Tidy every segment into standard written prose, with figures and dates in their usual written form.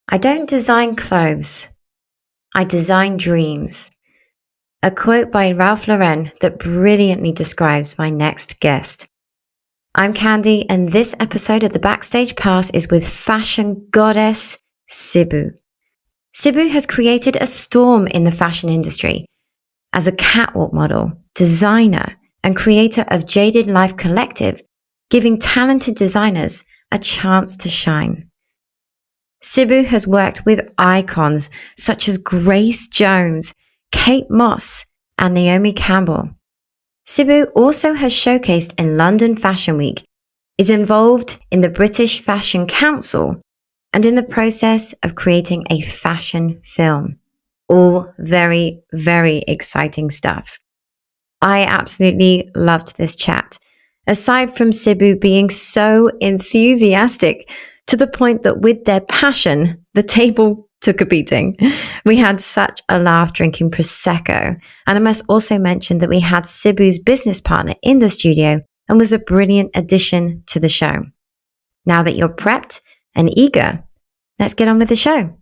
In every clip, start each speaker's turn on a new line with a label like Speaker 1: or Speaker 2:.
Speaker 1: I don't design clothes. I design dreams. A quote by Ralph Lauren that brilliantly describes my next guest. I'm Candi, and this episode of the Backstage Pass is with fashion goddess Sibu. Sibu has created a storm in the fashion industry as a catwalk model, designer, and creator of Jaded Life Collective, giving talented designers a chance to shine. Sibu has worked with icons such as Grace Jones, Kate Moss, and Naomi Cambell. Sibu also has showcased in London Fashion Week, is involved in the British Fashion Council, and in the process of creating a fashion film. All very, very exciting stuff. I absolutely loved this chat. Aside from Sibu being so enthusiastic to the point that with their passion, the table took a beating. We had such a laugh drinking prosecco. And I must also mention that we had Sibu's business partner in the studio and was a brilliant addition to the show. Now that you're prepped and eager, let's get on with the show.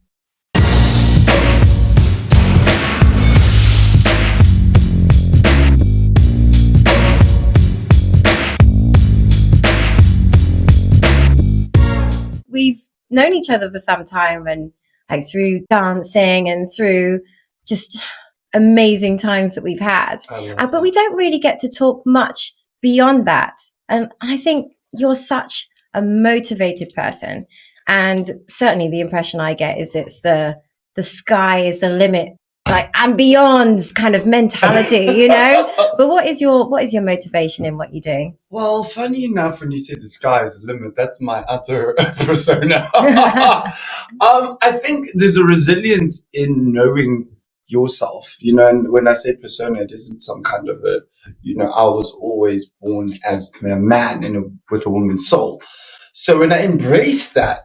Speaker 1: We've known each other for some time, and like through dancing and through just amazing times that we've had. But we don't really get to talk much beyond that. And I think you're such a motivated person. And certainly the impression I get is it's the sky is the limit, like and beyond kind of mentality, you know? But what is your motivation in what you do?
Speaker 2: Well, funny enough, when you say the sky is the limit, that's my other persona. I think there's a resilience in knowing yourself, you know, and when I say persona, it isn't some kind of a, you know, I was always born as a man with a woman's soul. So when I embraced that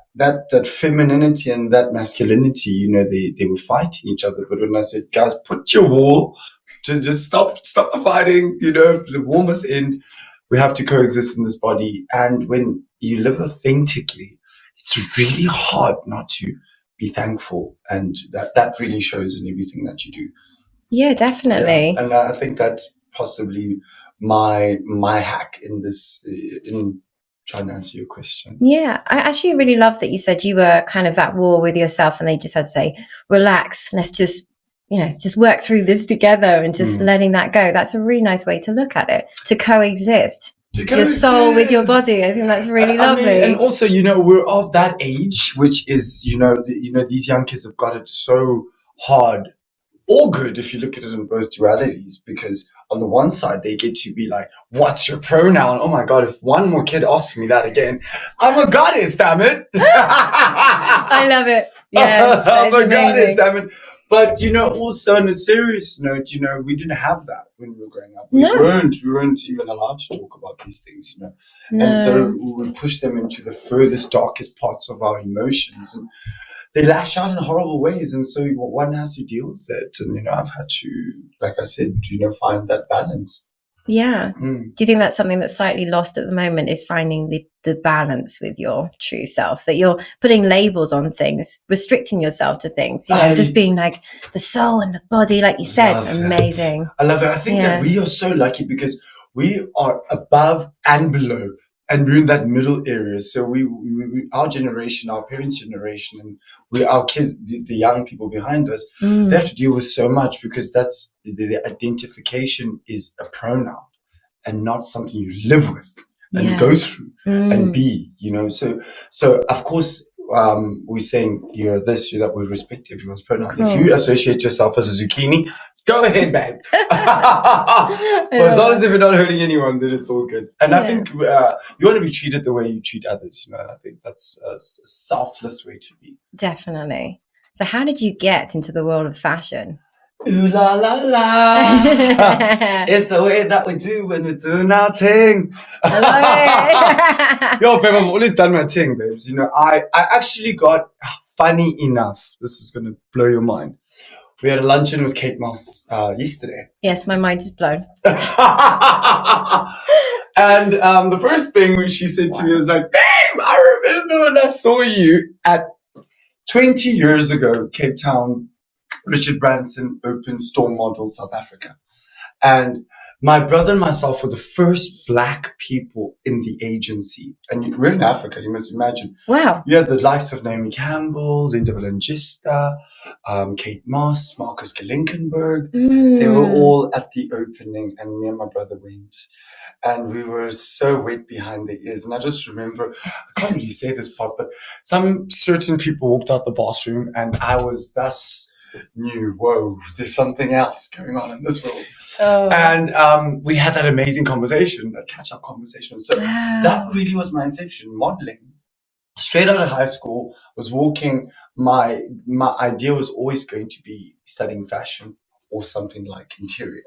Speaker 2: femininity and that masculinity, you know, they were fighting each other. But when I said, guys, put your wall to just stop the fighting, you know, the war must end. We have to coexist in this body. And when you live authentically, it's really hard not to be thankful. And that really shows in everything that you do.
Speaker 1: Yeah, definitely.
Speaker 2: Yeah. And I think that's possibly my hack in this, in trying to answer your question.
Speaker 1: Yeah, I actually really love that you said you were kind of at war with yourself and they just had to say, relax, let's just, you know, just work through this together and just letting that go. That's a really nice way to look at it, to coexist. Your soul with your body. I think that's really lovely.
Speaker 2: I mean, and also, you know, we're of that age, which is, you know, these young kids have got it so hard or good if you look at it in both dualities, because on the one side, they get to be like, what's your pronoun? Oh my God, if one more kid asks me that again, I'm a goddess, damn it.
Speaker 1: I love it. Yes,
Speaker 2: I'm a goddess, damn it. But, you know, also on a serious note, you know, we didn't have that when we were growing up. We weren't even allowed to talk about these things, you know. No. And so we would push them into the furthest, darkest parts of our emotions. And they lash out in horrible ways. And so one has to deal with it. And, you know, I've had to, like I said, you know, find that balance.
Speaker 1: Yeah. Do you think that's something that's slightly lost at the moment, is finding the balance with your true self, that you're putting labels on things, restricting yourself to things, you know, just being like the soul and the body, like you said, amazing.
Speaker 2: I love it. I think that we are so lucky because we are above and below. And we're in that middle area. So we our generation, our parents' generation, and our kids, the young people behind us, they have to deal with so much because that's the identification is a pronoun and not something you live with and go through and be, you know. So of course, we're saying you're this, you're that. We respect everyone's pronoun. If you associate yourself as a zucchini, go ahead, babe. But as long as if you're not hurting anyone, then it's all good. And I think you want to be treated the way you treat others, you know, and I think that's a selfless way to be.
Speaker 1: Definitely. So how did you get into the world of fashion?
Speaker 2: Ooh la la la. It's the way that we do when we're doing our thing. Yo, babe, I've always done my thing, babes. You know, I actually got, funny enough, this is going to blow your mind. We had a luncheon with Kate Moss yesterday.
Speaker 1: Yes, my mind is blown.
Speaker 2: And the first thing she said to me was like, babe, I remember when I saw you at 20 years ago, Cape Town, Richard Branson opened Storm Model South Africa. And my brother and myself were the first black people in the agency. And we're in Africa, you must imagine.
Speaker 1: Wow.
Speaker 2: You had the likes of Naomi Cambell, Linda Belangista, Kate Moss, Marcus Gelinkenberg. They were all at the opening, and me and my brother went. And we were so wet behind the ears. And I just remember, I can't really say this part, but some certain people walked out the bathroom, and I was thus knew, whoa, there's something else going on in this world. Oh. And we had that amazing conversation, that catch-up conversation. So that really was my inception, modeling. Straight out of high school, was walking. My idea was always going to be studying fashion or something like interior.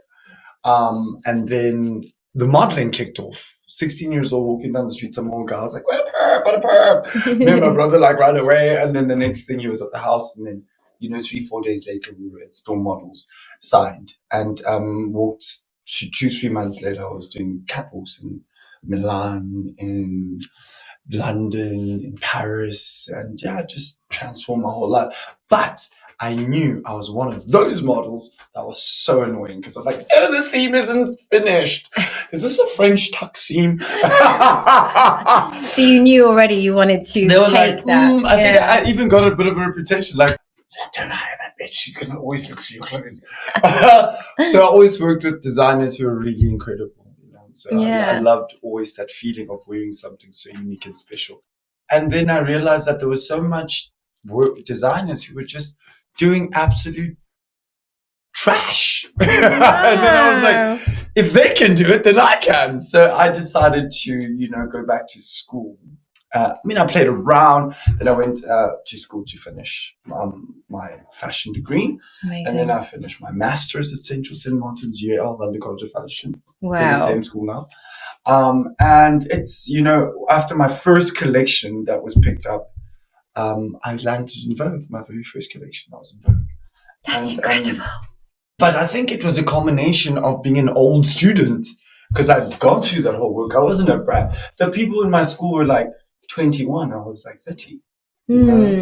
Speaker 2: And then the modeling kicked off. 16 years old, walking down the street, some more guy was like, what a perp, what a perp. Me and my brother like right away. And then the next thing he was at the house. And then, 3-4 days later, we were at Storm Models, signed. And walked 2-3 months later, I was doing catwalks in Milan, in London, in Paris. And just transformed my whole life. But I knew I was one of those models that was so annoying because I'm like, the seam isn't finished. Is this a French tuck seam?
Speaker 1: So you knew already you wanted to take that.
Speaker 2: I think I even got a bit of a reputation like, don't hire that bitch. She's going to always look through your clothes. So I always worked with designers who are really incredible. So I loved always that feeling of wearing something so unique and special. And then I realized that there was so much work designers who were just doing absolute trash. Wow. And then I was like, if they can do it, then I can. So I decided to, go back to school. I played around, then I went to school to finish my fashion degree. Amazing. And then I finished my master's at Central St. Martin's UAL, London College of Fashion.
Speaker 1: Wow.
Speaker 2: In the same school now. And it's, after my first collection that was picked up, I landed in Vogue, my very first collection. I was in Vogue.
Speaker 1: That's incredible.
Speaker 2: But I think it was a combination of being an old student, because I'd gone through that whole work. I wasn't a brat. The people in my school were like 21. I was like 30.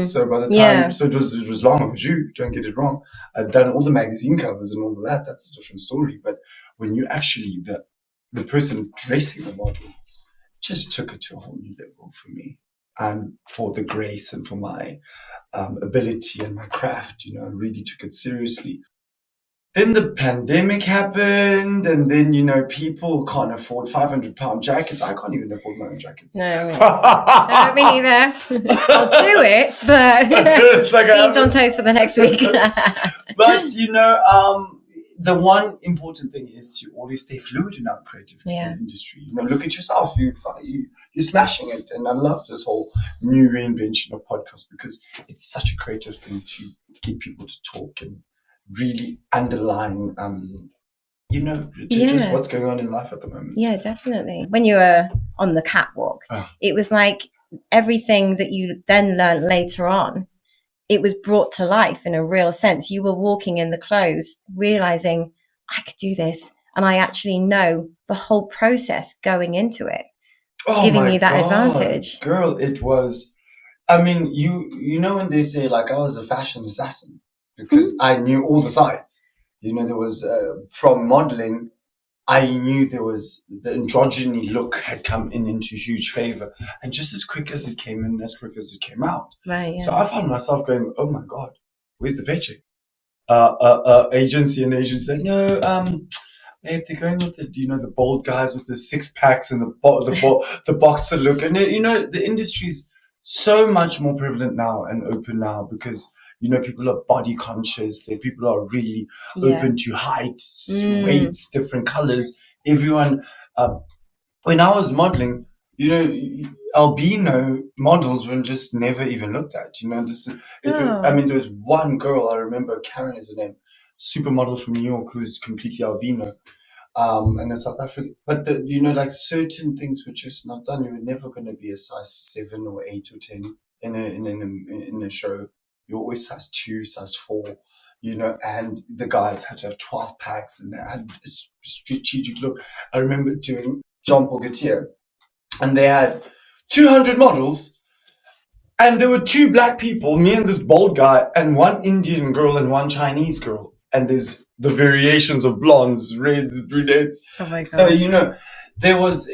Speaker 2: So by the time, so it was long overdue. Don't get it wrong. I'd done all the magazine covers and all of that. That's a different story. But when you actually, the person dressing the model just took it to a whole new level for me. And for the grace and for my ability and my craft, really took it seriously. Then the pandemic happened, and then, people can't afford £500 jackets. I can't even afford my own jackets.
Speaker 1: No, me neither. I'll do it, but it's like beans on toast for the next week.
Speaker 2: But, the one important thing is to always stay fluid in our creative industry. Look at yourself. You're smashing it. And I love this whole new reinvention of podcasts because it's such a creative thing to get people to talk and really underline, just what's going on in life at the moment.
Speaker 1: Yeah, definitely. When you were on the catwalk, it was like everything that you then learned later on, it was brought to life in a real sense. You were walking in the clothes, realizing I could do this. And I actually know the whole process going into it, giving you that advantage.
Speaker 2: Girl, it was, when they say like I was a fashion assassin, because I knew all the sides. There was, from modeling, I knew there was the androgyny look had come into huge favor. And just as quick as it came in, as quick as it came out.
Speaker 1: Right. Yeah.
Speaker 2: So I found myself going, oh my God, where's the paycheck? Agency like, no, babe, they're going with the bold guys with the 6-packs and the boxer look. And, the industry's so much more prevalent now and open now because people are body conscious. People are really open to heights, weights, different colors. Everyone, when I was modeling, albino models were just never even looked at. There was one girl, I remember, Karen is her name, supermodel from New York who's completely albino. And in South Africa, but certain things were just not done. You were never going to be a size 7 or 8 or 10 in a show. You always size 2, size 4, and the guys had to have 12 packs and they had a strategic look. I remember doing Jean Paul Gaultier and they had 200 models And there were 2 black people, me and this bald guy, and 1 Indian girl and 1 Chinese girl. And there's the variations of blondes, reds, brunettes.
Speaker 1: Oh my
Speaker 2: So,
Speaker 1: gosh.
Speaker 2: there was,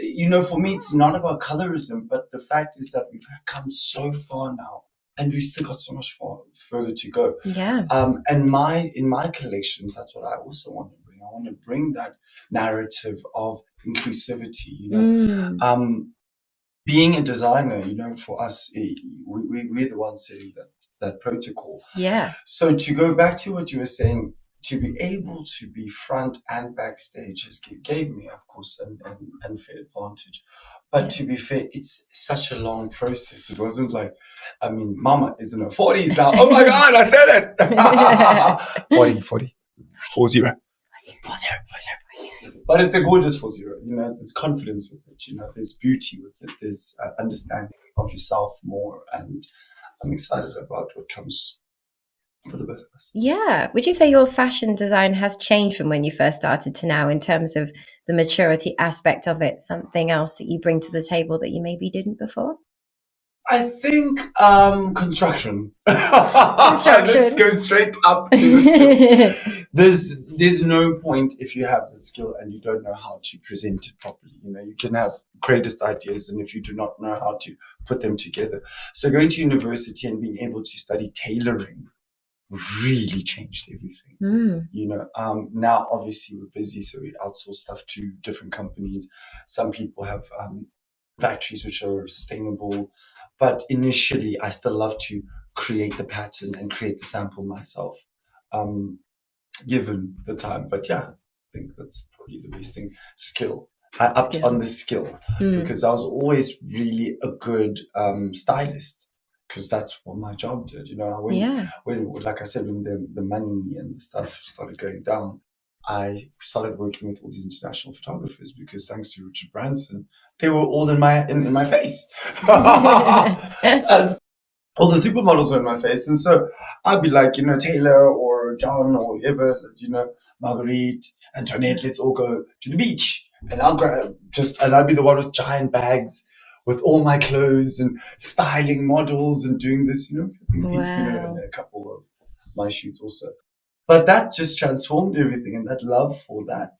Speaker 2: for me, it's not about colorism, but the fact is that we've come so far now, and we've still got so much further to go.
Speaker 1: Yeah.
Speaker 2: And in my collections, that's what I also want to bring. I want to bring that narrative of inclusivity. Being a designer, for us, we're the ones setting that protocol.
Speaker 1: Yeah.
Speaker 2: So to go back to what you were saying, to be able to be front and backstage gave me, of course, an unfair advantage. But to be fair, it's such a long process. It wasn't like, Mama is in her 40s now. Oh my God, I said it. 40. 40. 40. But it's a gorgeous 40. There's confidence with it. There's beauty with it. There's understanding of yourself more. And I'm excited about what comes for the both of us.
Speaker 1: Yeah. Would you say your fashion design has changed from when you first started to now in terms of the maturity aspect of it? Something else that you bring to the table that you maybe didn't before?
Speaker 2: I think construction. Let's go straight up to the skill. There's no point if you have the skill and you don't know how to present it properly. You can have greatest ideas, and if you do not know how to put them together. So going to university and being able to study tailoring really changed everything. Now obviously we're busy, so we outsource stuff to different companies. Some people have factories which are sustainable. But initially, I still love to create the pattern and create the sample myself, given the time. But yeah, I think that's probably the best thing. Skill. I upped on the skill because I was always really a good stylist, because that's what my job did. I when like I said, when the money and the stuff started going down, I started working with all these international photographers because thanks to Richard Branson, they were all in my face. And all the supermodels were in my face. And so I'd be like, Taylor or John or whoever, Marguerite, Antoinette, let's all go to the beach. And I'd be the one with giant bags with all my clothes and styling models and doing this, It's been a couple of my shoots also. But that just transformed everything, and that love for that,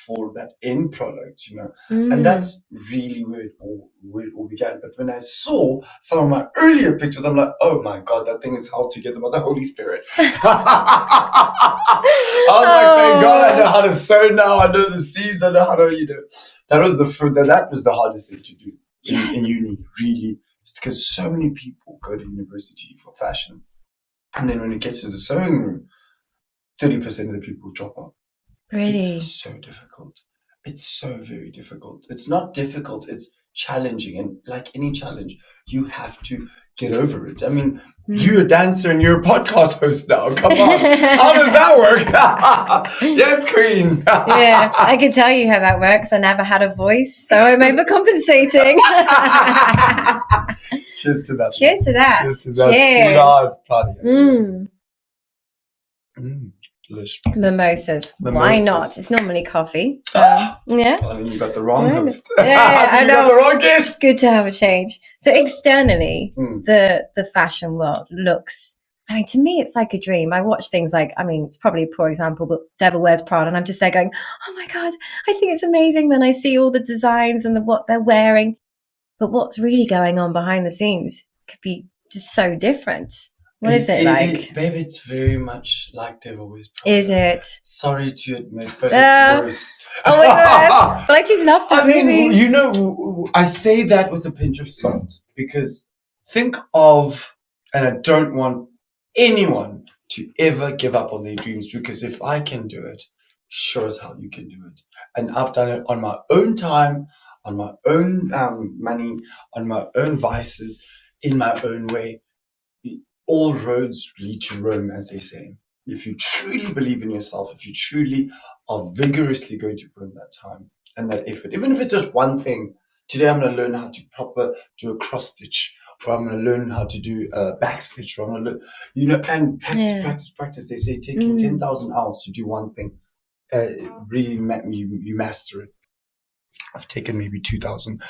Speaker 2: for that end product, and that's really where it all began. But when I saw some of my earlier pictures, I'm like, oh my God, that thing is held together by the Holy Spirit. I was like, thank God, I know how to sew now. I know the seams. I know how to, that was the hardest thing to do in uni, really, because so many people go to university for fashion, and then when it gets to the sewing room, 30% of the people drop out.
Speaker 1: Really?
Speaker 2: It's so difficult. It's so very difficult. It's not difficult. It's challenging. And like any challenge, you have to get over it. You're a dancer and you're a podcast host now. Come on. How does that work? Yes, Queen.
Speaker 1: Yeah, I can tell you how that works. I never had a voice, so I'm overcompensating.
Speaker 2: Cheers to that.
Speaker 1: Cheers to that.
Speaker 2: Cheers to that.
Speaker 1: Cheers.
Speaker 2: Delish.
Speaker 1: Mimosas. Why not? It's normally coffee. So, yeah.
Speaker 2: Darling, you got the wrong host.
Speaker 1: Yeah, I know.
Speaker 2: You got the wrong guest.
Speaker 1: Good to have a change. So externally, the fashion world looks, to me, it's like a dream. I watch things like, it's probably a poor example, but Devil Wears Prada, and I'm just there going, oh my God, I think it's amazing when I see all the designs and what they're wearing. But what's really going on behind the scenes could be just so different. What is it like?
Speaker 2: Baby, it's very much like Devil Wears Prada.
Speaker 1: Is it?
Speaker 2: Sorry to admit, but it's worse.
Speaker 1: Oh my God. But I do love that movie.
Speaker 2: I say that with a pinch of salt, because think of, and I don't want anyone to ever give up on their dreams, because if I can do it, sure as hell you can do it. And I've done it on my own time, on my own money, on my own vices, in my own way. All roads lead to Rome, as they say. If you truly believe in yourself, if you truly are vigorously going to put in that time and that effort, even if it's just one thing. Today I'm going to learn how to proper do a cross stitch, or I'm going to learn how to do a back stitch, or I'm going to learn, and practice. They say taking 10,000 hours to do one thing, really you master it. I've taken maybe 2,000.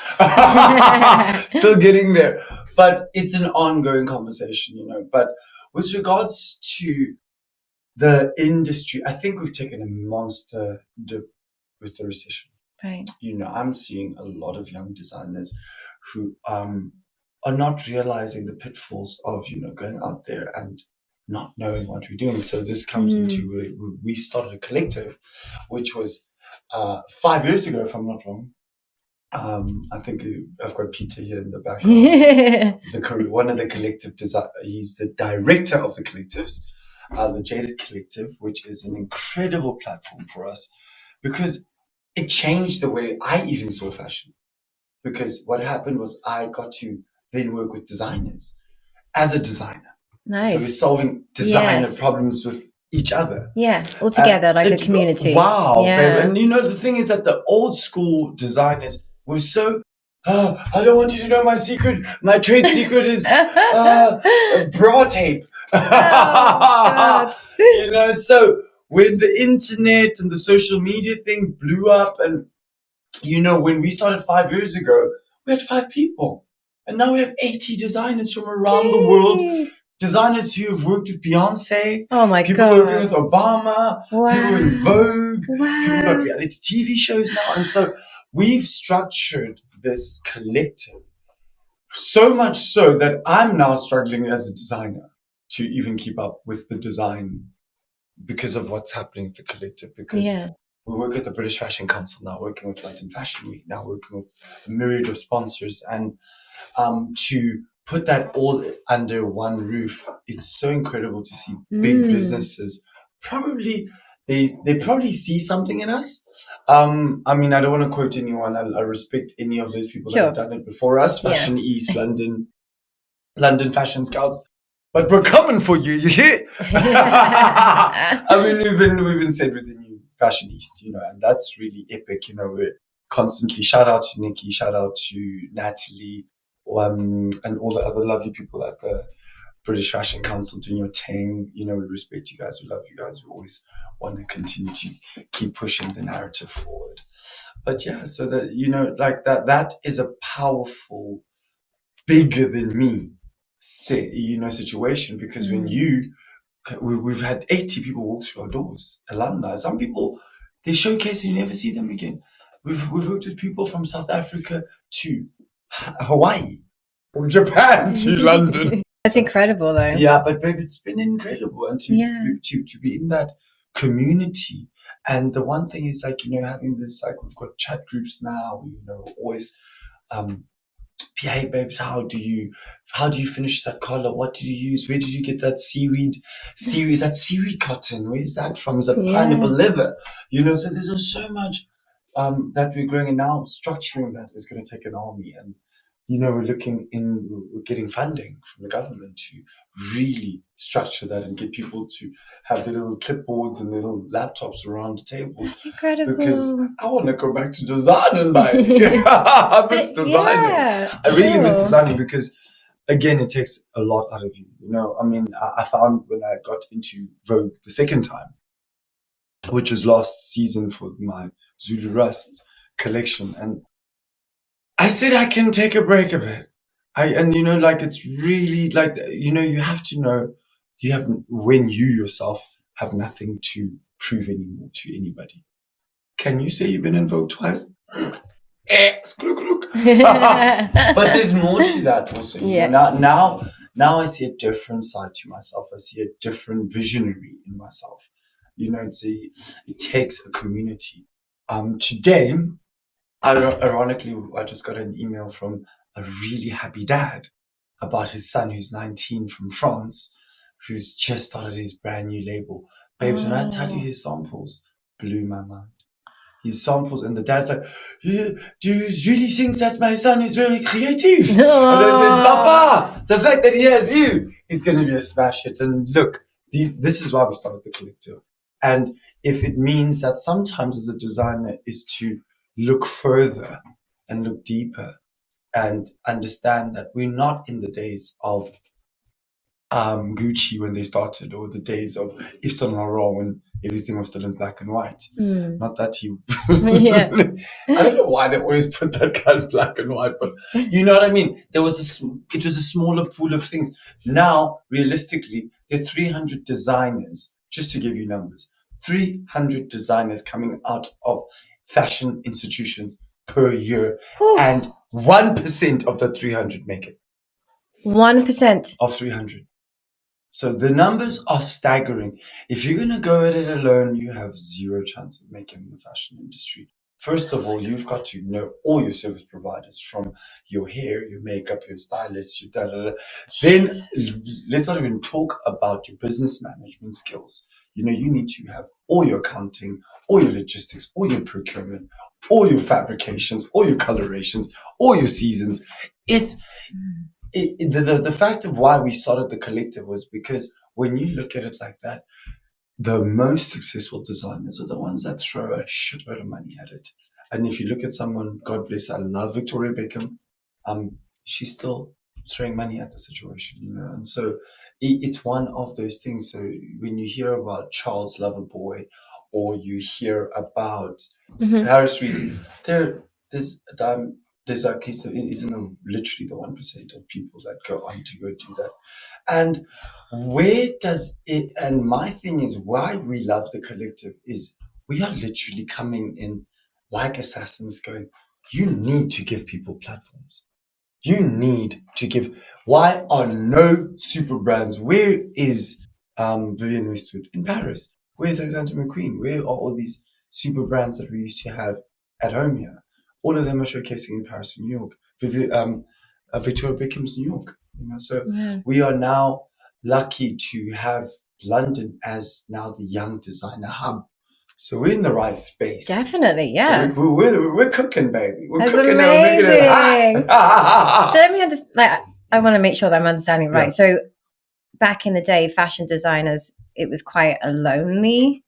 Speaker 2: Still getting there. But it's an ongoing conversation, But with regards to the industry, I think we've taken a monster dip with the recession.
Speaker 1: Right.
Speaker 2: I'm seeing a lot of young designers who are not realizing the pitfalls of, going out there and not knowing what we're doing. So this comes into, we started a collective, which was 5 years ago, if I'm not wrong. I think I've got Peter here in the background. One of the collective he's the director of the collectives, the Jaded Collective, which is an incredible platform for us because it changed the way I even saw fashion. Because what happened was I got to then work with designers as a designer.
Speaker 1: Nice.
Speaker 2: So we're solving designer problems with each other.
Speaker 1: Yeah, all together, like a community.
Speaker 2: Wow, babe. And the thing is that the old school designers were so, I don't want you to know my secret. My trade secret is bra tape.
Speaker 1: Oh,
Speaker 2: so when the internet and the social media thing blew up and, when we started 5 years ago, we had 5 people. And now we have 80 designers from around the world. Designers who have worked with Beyonce.
Speaker 1: Oh my
Speaker 2: people
Speaker 1: God.
Speaker 2: working with Obama.
Speaker 1: Wow.
Speaker 2: People in Vogue.
Speaker 1: Wow.
Speaker 2: People got reality TV shows now. And so we've structured this collective so much so that I'm now struggling as a designer to even keep up with the design because of what's happening with the collective. Because we work at the British Fashion Council now, working with London Fashion Week, now working with a myriad of sponsors. And to put that all under one roof, it's so incredible to see big businesses. Probably, they probably see something in us. I don't want to quote anyone. I respect any of those people that have done it before us. Fashion East, London Fashion Scouts. But we're coming for you, you hear? We've been said with the new Fashion East, and that's really epic. We're constantly, shout out to Nikki, shout out to Natalie, and all the other lovely people at the British Fashion Council doing your thing. We respect you guys, we love you guys, we always want to continue to keep pushing the narrative forward. But so that, that is a powerful, bigger than me situation, because when we've had 80 people walk through our doors, alumni. Some people, they showcase and you never see them again. We've worked with people from South Africa to Hawaii, from Japan to London.
Speaker 1: That's incredible, though.
Speaker 2: Yeah, but babe, it's been incredible, and to be in that community. And the one thing is having this, we've got chat groups now. Always. Hey babes, how do you finish that collar? What did you use? Where did you get that seaweed? Is that seaweed cotton? Where is that from? Is that pineapple leather? So there's so much that we're growing, and now structuring that is going to take an army. And we're getting funding from the government to really structure that and get people to have their little clipboards and their little laptops around the table.
Speaker 1: That's incredible.
Speaker 2: Because I want to go back to designing, I miss designing. I really miss designing because, again, it takes a lot out of you. I found when I got into Vogue the second time, which was last season for my Zulu Rust collection, and I said I can take a break a bit. It's really you have to know when you yourself have nothing to prove anymore to anybody. Can you say you've been in Vogue twice? But there's more to that also. Now I see a different side to myself. I see a different visionary in myself. It takes a community. Today, ironically, I just got an email from a really happy dad about his son who's 19 from France, who's just started his brand new label. Babes, when I tell you his samples blew my mind. His samples, and the dad's like, do you really think that my son is very creative? And I said, Papa, the fact that he has you is going to be a smash hit. And look, this is why we started the collective. And if it means that sometimes as a designer is to look further and look deeper and understand that we're not in the days of Gucci when they started, or the days of Yves Saint Laurent when everything was still in black and white. Not that you.
Speaker 1: Yeah.
Speaker 2: I don't know why they always put that kind of black and white, but you know what I mean. It was a smaller pool of things. Now, realistically, there are 300 designers. Just to give you numbers, 300 designers coming out of fashion institutions per year, and 1% of the 300 make it.
Speaker 1: 1%
Speaker 2: of 300. So the numbers are staggering. If you're going to go at it alone, you have zero chance of making in the fashion industry. First of all, you've got to know all your service providers, from your hair, your makeup, your stylist, your da-da-da. Then let's not even talk about your business management skills. You know, you need to have all your accounting, all your logistics, all your procurement, all your fabrications, all your colorations, all your seasons. The fact of why we started the collective was because when you look at it like that, the most successful designers are the ones that throw a shitload of money at it. And if you look at someone, God bless, I love Victoria Beckham, she's still throwing money at the situation, you know. And so it's one of those things. So when you hear about Charles Loverboy, or you hear about Paris Reed, there's like he's literally the 1% of people that go on to go do that. And where does it? And my thing is, why we love the collective is we are literally coming in like assassins, going, you need to give people platforms. You need to give. Why are no super brands? Where is Vivienne Westwood in Paris? Where's Alexander McQueen? Where are all these super brands that we used to have at home here? All of them are showcasing in Paris and New York. Victoria Beckham's New York. You know, so we are now lucky to have London as now the young designer hub. So we're in the right space.
Speaker 1: Definitely, yeah.
Speaker 2: So we're cooking, baby. We're
Speaker 1: That's
Speaker 2: cooking.
Speaker 1: amazing.
Speaker 2: And we're making it hot.
Speaker 1: So let me understand. Like, I want to make sure that I'm understanding right. So back in the day, fashion designers, it was quite a lonely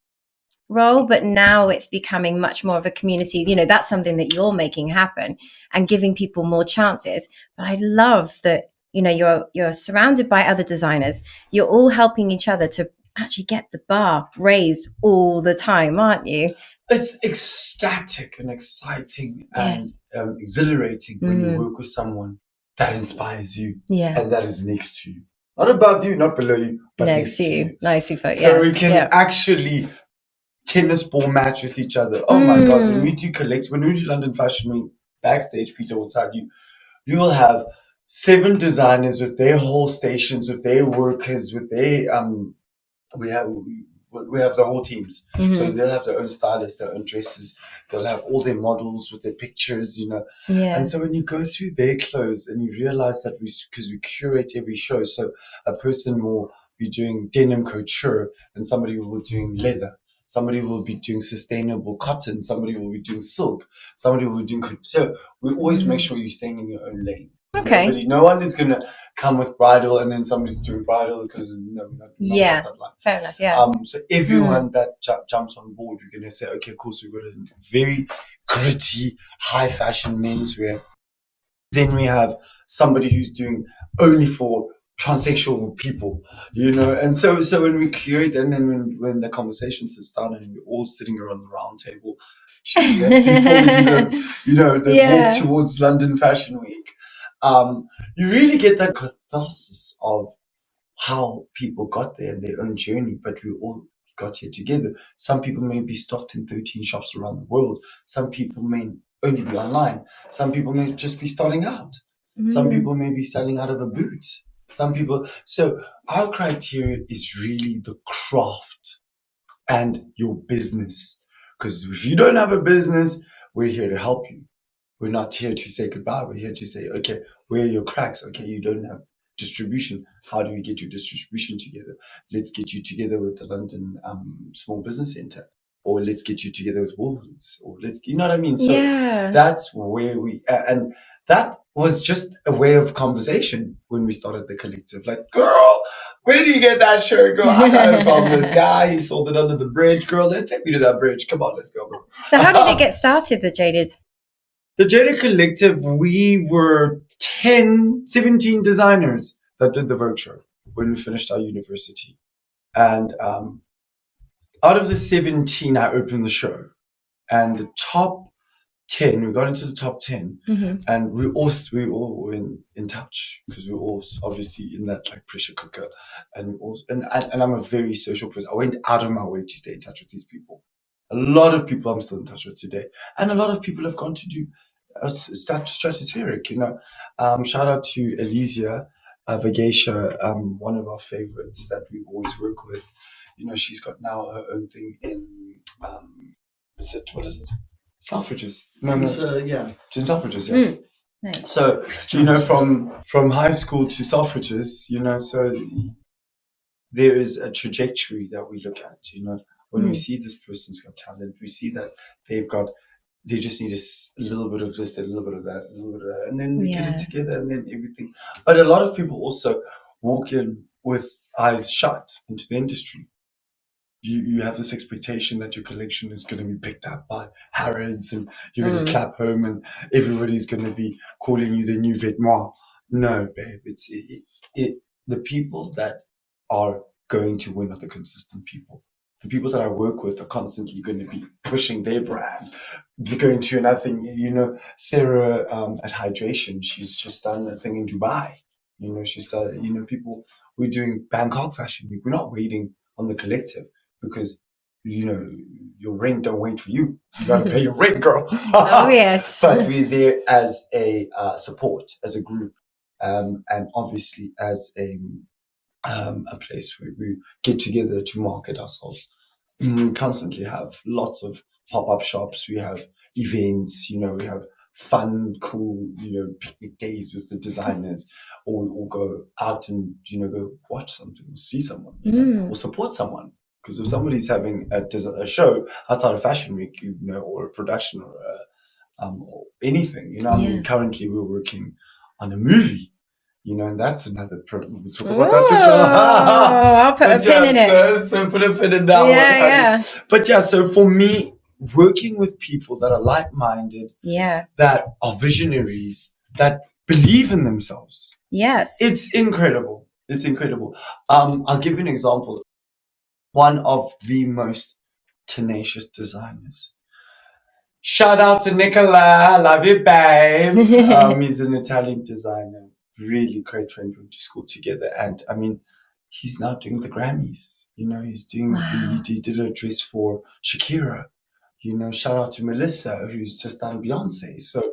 Speaker 1: role, but now it's becoming much more of a community. You know, that's something that you're making happen and giving people more chances. But I love that, you know, you're surrounded by other designers. You're all helping each other to actually get the bar raised all the time, aren't you?
Speaker 2: It's ecstatic and exciting and exhilarating when you work with someone that inspires you and that is next to you. Not above you, not below you, but next to you.
Speaker 1: Nicely put,
Speaker 2: so we can actually tennis ball match with each other. Oh my God, when we do London Fashion Week, backstage, Peter will tell you, you will have 7 designers with their whole stations, with their workers, with their we have the whole teams. So they'll have their own stylists, their own dresses. They'll have all their models with their pictures, you know. And so when you go through their clothes and you realize that because we curate every show, so a person will be doing denim couture and somebody will be doing leather. Somebody will be doing sustainable cotton. Somebody will be doing silk. Somebody will be doing couture. So we always make sure you're staying in your own lane.
Speaker 1: Okay.
Speaker 2: No one is going to come with bridal and then somebody's doing bridal because not that line.
Speaker 1: Fair enough. Yeah.
Speaker 2: So everyone that jumps on board, we're going to say, okay, cool. So we've got a very gritty, high fashion menswear. Then we have somebody who's doing only for transsexual people, you know. And so when we create, and then when the conversation sits down and we're all sitting around the round table, before we do the walk towards London Fashion Week, you really get that catharsis of how people got there and their own journey, but we all got here together. Some people may be stocked in 13 shops around the world. Some people may only be online. Some people may just be starting out. Some people may be selling out of a boot. Some people. So our criteria is really the craft and your business. Because if you don't have a business, we're here to help you. We're not here to say goodbye. We're here to say, okay, where are your cracks? Okay, you don't have distribution. How do we get your distribution together? Let's get you together with the London Small Business Centre, or let's get you together with Woolworths, or you know what I mean? So that's where and that was just a way of conversation when we started the collective. Like, girl, where do you get that shirt, girl? I got it from this guy. He sold it under the bridge, girl. Then take me to that bridge. Come on, let's go, bro.
Speaker 1: So how did it get started, the Jaded?
Speaker 2: The Jaded Collective, we were 17 designers that did the Vogue show. when we finished our university. And out of the 17, I opened the show. And the top 10, we got into the top 10, and we all were in touch, because we were all obviously in that like pressure cooker. And I'm a very social person. I went out of my way to stay in touch with these people. A lot of people I'm still in touch with today. And a lot of people have gone to do stratospheric, you know. Shout out to Elysia Vagasha, one of our favorites that we always work with. You know, she's got now her own thing in, what is it? Selfridges. No.
Speaker 3: Yeah.
Speaker 2: In Selfridges, yeah.
Speaker 1: Nice.
Speaker 2: So, you know, from high school to Selfridges, you know, so there is a trajectory that we look at, you know. When we see this person's got talent, we see that they just need a little bit of this, a little bit of that, a little bit of that, and then they get it together, and then everything. But a lot of people also walk in with eyes shut into the industry. You have this expectation that your collection is going to be picked up by Harrods, and you're going to clap home, and everybody's going to be calling you the new Vetements. No, babe, it's the people that are going to win are the consistent people. The people that I work with are constantly going to be pushing their brand. They're going to another thing, you know, Sarah at Hydration, she's just done a thing in Dubai. You know, she's done, you know, people, we're doing Bangkok Fashion Week. We're not waiting on the collective, because, you know, your rent don't wait for you. You got to pay your rent, girl.
Speaker 1: Oh, yes.
Speaker 2: But we're there as a support, as a group, and obviously as a place where we get together to market ourselves. We constantly have lots of pop-up shops. We have events, you know, we have fun, cool, you know, picnic days with the designers, or we all go out and, you know, go watch something, see someone, you know, or support someone. Because if somebody's having a show outside of Fashion Week, you know, or a production or anything, you know, I mean, currently we're working on a movie. You know, and that's another. We'll talk about that just now.
Speaker 1: I'll put a pin in it.
Speaker 2: So put a pin in that one.
Speaker 1: Yeah.
Speaker 2: But yeah, so for me, working with people that are like-minded, that are visionaries, that believe in themselves.
Speaker 1: Yes.
Speaker 2: It's incredible. It's incredible. I'll give you an example. One of the most tenacious designers. Shout out to Nicola. Love you, babe. He's an Italian designer. Really great friend. We went to school together, and I mean, he's now doing the Grammys. You know, he's doing. He did a dress for Shakira. You know, shout out to Melissa, who's just done Beyonce. So,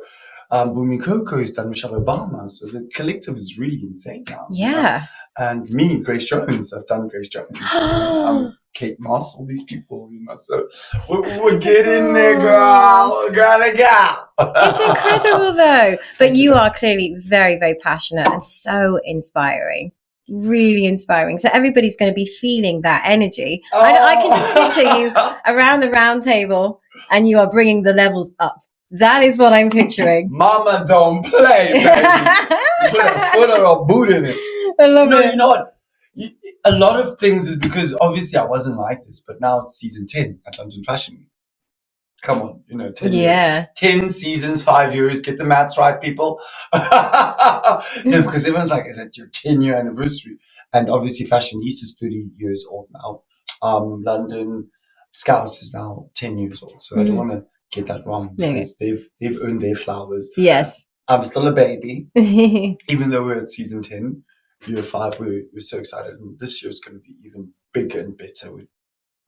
Speaker 2: Bumi Coco has done Michelle Obama. So the collective is really insane now.
Speaker 1: Yeah.
Speaker 2: You know? And me, Grace Jones, I've done Grace Jones. Kate Moss, all these people, you know. So we're getting there, girl. We're gonna go.
Speaker 1: It's incredible, though. But you are clearly very, very passionate and so inspiring. Really inspiring. So everybody's going to be feeling that energy. I can just picture you around the round table, and you are bringing the levels up. That is what I'm picturing.
Speaker 2: Mama, don't play, baby. Put a foot or a boot in it.
Speaker 1: I love it.
Speaker 2: You know what? A lot of things is because obviously I wasn't like this, but now it's season 10 at London Fashion Week. Come on, you know, 10 years. 10 seasons, 5 years. Get the maths right, people. No, because everyone's like, is it your 10-year anniversary? And obviously Fashion East is 30 years old now. London Scouts is now 10 years old. So I don't want to get that wrong, because they've earned their flowers.
Speaker 1: Yes.
Speaker 2: I'm still a baby, even though we're at season 10. Year 5, we're so excited. And this year is going to be even bigger and better.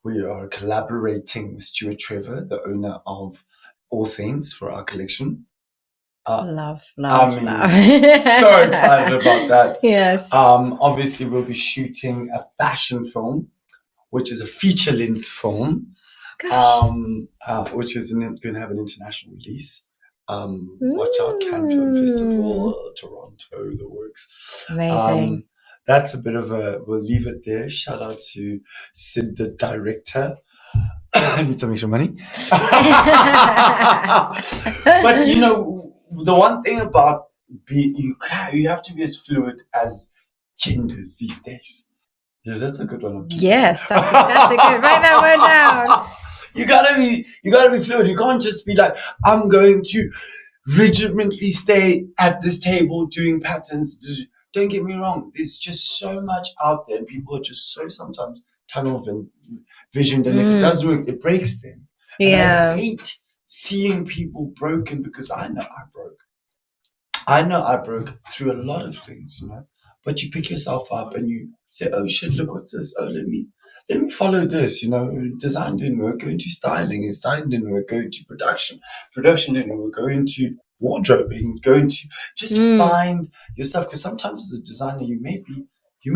Speaker 2: We are collaborating with Stuart Trevor, the owner of All Saints, for our collection.
Speaker 1: Love.
Speaker 2: So excited about that.
Speaker 1: Yes.
Speaker 2: Obviously, we'll be shooting a fashion film, which is a feature-length film, which is going to have an international release. Watch out, Cannes Film Festival, Toronto, the works.
Speaker 1: Amazing.
Speaker 2: That's a bit of we'll leave it there. Shout out to Sid, the director. I need some extra money. But, you know, the one thing about you have to be as fluid as genders these days. Yeah, that's a good one.
Speaker 1: Yes, that's a good. Write that one down.
Speaker 2: You gotta be fluid. You can't just be like, I'm going to regimentally stay at this table doing patterns. don't get me wrong, there's just so much out there, and people are just so sometimes tunnel visioned, and if it doesn't work, it breaks them.
Speaker 1: Yeah.
Speaker 2: And I hate seeing people broken, because I know I broke through a lot of things, but you pick yourself up and you say, oh shit, look, what's this? Oh, let me follow this, design didn't work, go into styling, and styling didn't work, go into production didn't work, go into wardrobing, go into, just find yourself. Because sometimes as a designer, you may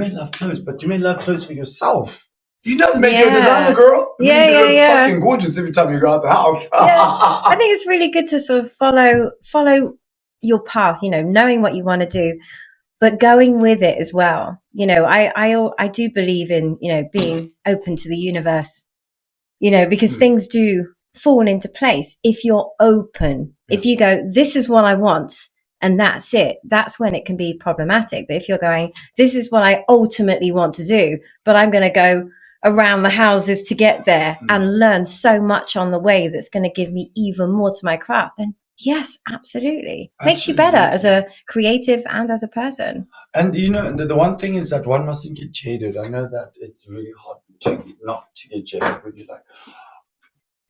Speaker 2: love clothes, but you may love clothes for yourself. You doesn't make you a designer, girl. It means you look fucking gorgeous every time you go out the house.
Speaker 1: I think it's really good to sort of follow your path, knowing what you want to do, but going with it as well. I do believe in, being open to the universe, because things do fall into place if you're open. If you go, this is what I want, and that's it, that's when it can be problematic. But if you're going, this is what I ultimately want to do, but I'm going to go around the houses to get there and learn so much on the way that's going to give me even more to my craft, then yes, absolutely. Makes you better as a creative and as a person.
Speaker 2: And the one thing is that one mustn't get jaded. I know that it's really hard not to get jaded when you're like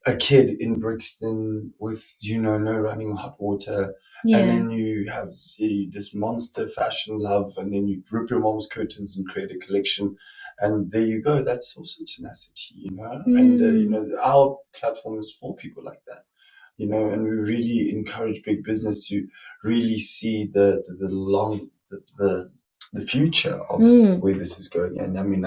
Speaker 2: a kid in Brixton with no running hot water, and then you have this monster fashion love, and then you rip your mom's curtains and create a collection, and there you go. That's also tenacity, and our platform is for people like that. And we really encourage big business to really see the future of where this is going. And I mean,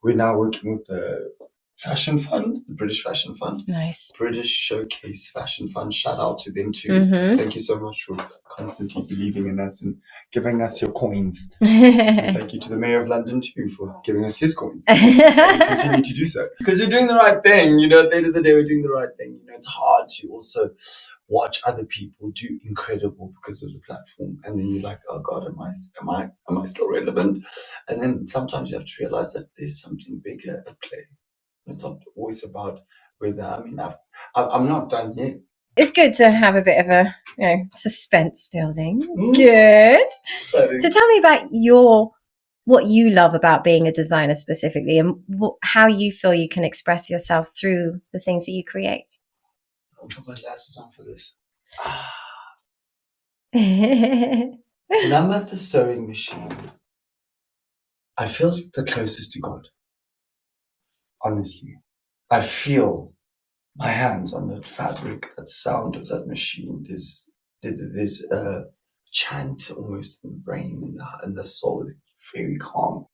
Speaker 2: we're now working with the Fashion Fund, the British Fashion Fund.
Speaker 1: Nice.
Speaker 2: British Showcase Fashion Fund. Shout out to them too. Thank you so much for constantly believing in us and giving us your coins. And thank you to the Mayor of London too for giving us his coins. And we continue to do so. Because we're doing the right thing. At the end of the day, we're doing the right thing. It's hard to also watch other people do incredible because of the platform, and then you're like, oh God, am I still relevant? And then sometimes you have to realize that there's something bigger at play. It's not always about whether, I'm not done yet.
Speaker 1: It's good to have a bit of a suspense building. Good. So tell me about what you love about being a designer specifically, and how you feel you can express yourself through the things that you create.
Speaker 2: I'll put my glasses on for this. When I'm at the sewing machine, I feel the closest to God. Honestly, I feel my hands on that fabric, that sound of that machine. There's a chant almost in the brain and the soul is very calm.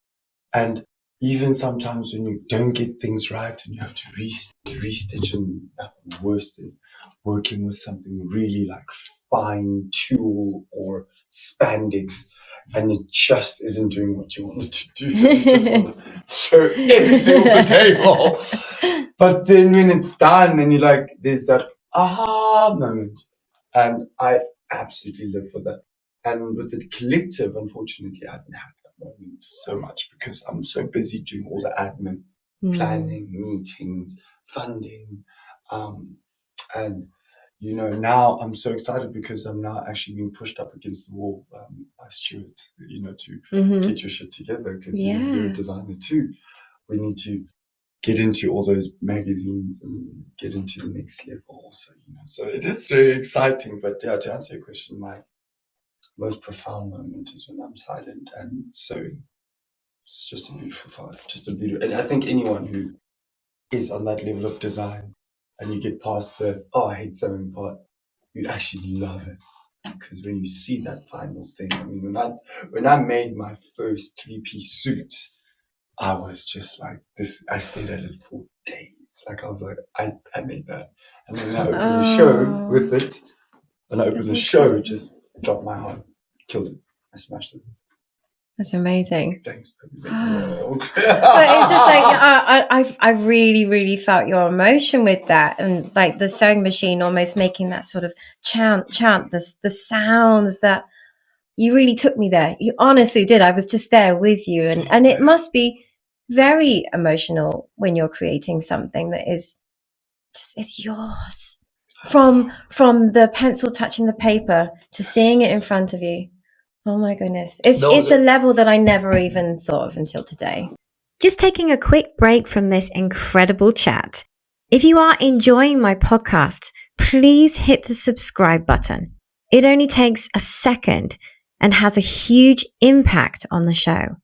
Speaker 2: And even sometimes when you don't get things right and you have to restitch, and nothing worse than working with something really like fine tulle or spandex, and it just isn't doing what you want it to do. You just want to throw everything on the table. But then when it's done and you're like, there's that aha moment. And I absolutely live for that. And with the collective, unfortunately, I haven't had that moment so much because I'm so busy doing all the admin, planning, meetings, funding. And now I'm so excited because I'm now actually being pushed up against the wall by Stuart, to get your shit together, because you're a designer too. We need to get into all those magazines and get into the next level also, So it is very exciting. But to answer your question, my most profound moment is when I'm silent and sewing. It's just a beautiful part, and I think anyone who is on that level of design and you get past the, I hate sewing part, you actually love it. Because when you see that final thing, when I made my first 3-piece suit, I was just like this. I stayed at it for days. Like I was like, I made that, and then I opened the show with it, and I opened the show, just dropped my heart, killed it, I smashed it.
Speaker 1: That's amazing.
Speaker 2: Thanks.
Speaker 1: But it's just like I really, really felt your emotion with that, and like the sewing machine almost making that sort of chant, the sounds that you really took me there. You honestly did. I was just there with you, and it must be very emotional when you're creating something that is just, it's yours. From the pencil touching the paper to seeing it in front of you. Oh my goodness. It's a level that I never even thought of until today. Just taking a quick break from this incredible chat. If you are enjoying my podcast, please hit the subscribe button. It only takes a second and has a huge impact on the show.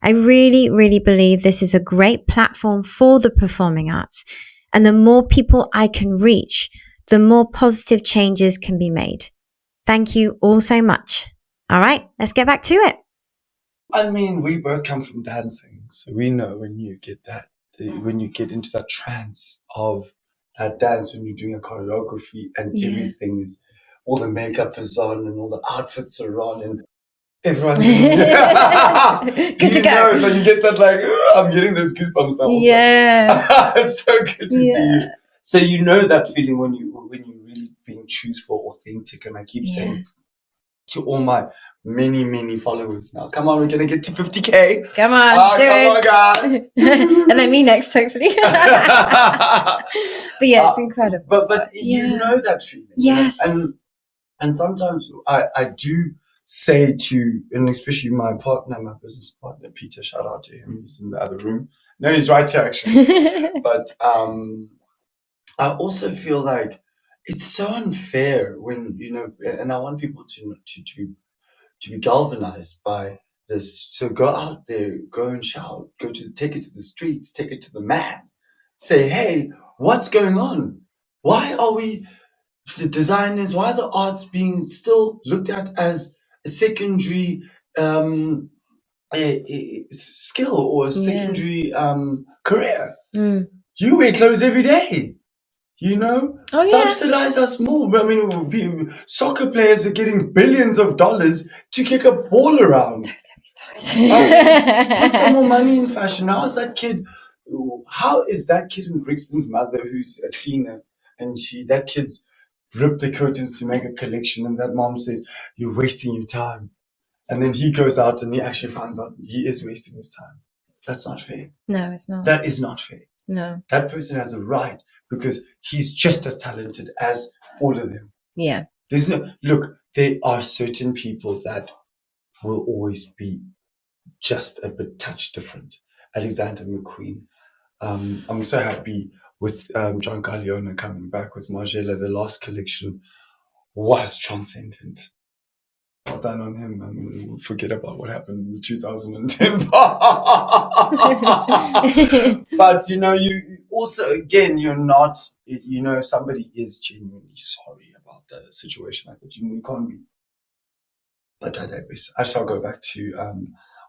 Speaker 1: I really, really believe this is a great platform for the performing arts. And the more people I can reach, the more positive changes can be made. Thank you all so much. All right, let's get back to it.
Speaker 2: I mean, we both come from dancing, so we know when you get when you get into that trance of that dance, when you're doing a choreography and everything is, all the makeup is on and all the outfits are on and everyone's
Speaker 1: good to go.
Speaker 2: So you get that I'm getting those goosebumps now. Also.
Speaker 1: Yeah,
Speaker 2: it's so good to see you. So you know that feeling when you're really being truthful, authentic, and I keep saying to all my many followers now, come on, we're gonna get to 50K.
Speaker 1: Come on, do
Speaker 2: it.
Speaker 1: On, guys. And then me next, hopefully. But yeah, it's incredible.
Speaker 2: But you know that feeling.
Speaker 1: Yes.
Speaker 2: And sometimes I do say to, and especially my business partner, Peter, shout out to him, he's in the other room. No, he's right here actually. But I also feel like it's so unfair when, and I want people to be galvanized by this. So go out there, go and shout, take it to the streets, take it to the man. Say, hey, what's going on? Why are we, the designers, why are the arts being still looked at as a secondary a skill or a secondary career? You wear clothes every day. Subsidize us more. I mean, soccer players are getting billions of dollars to kick a ball around. Put some more money in fashion. How is that kid in Brixton's mother who's a cleaner and that kid's ripped the curtains to make a collection and that mom says, you're wasting your time. And then he goes out and he actually finds out he is wasting his time. That's not fair.
Speaker 1: No, it's not.
Speaker 2: That is not fair.
Speaker 1: No.
Speaker 2: That person has a right because he's just as talented as all of them.
Speaker 1: Yeah.
Speaker 2: There are certain people that will always be just a bit touch different. Alexander McQueen. I'm so happy with John Galliano coming back with Margiela. The last collection was transcendent. Well done on him. I mean, forget about what happened in 2010. But you also, again, you're not. If somebody is genuinely sorry about the situation like that, you can't be. But I digress. I shall go back to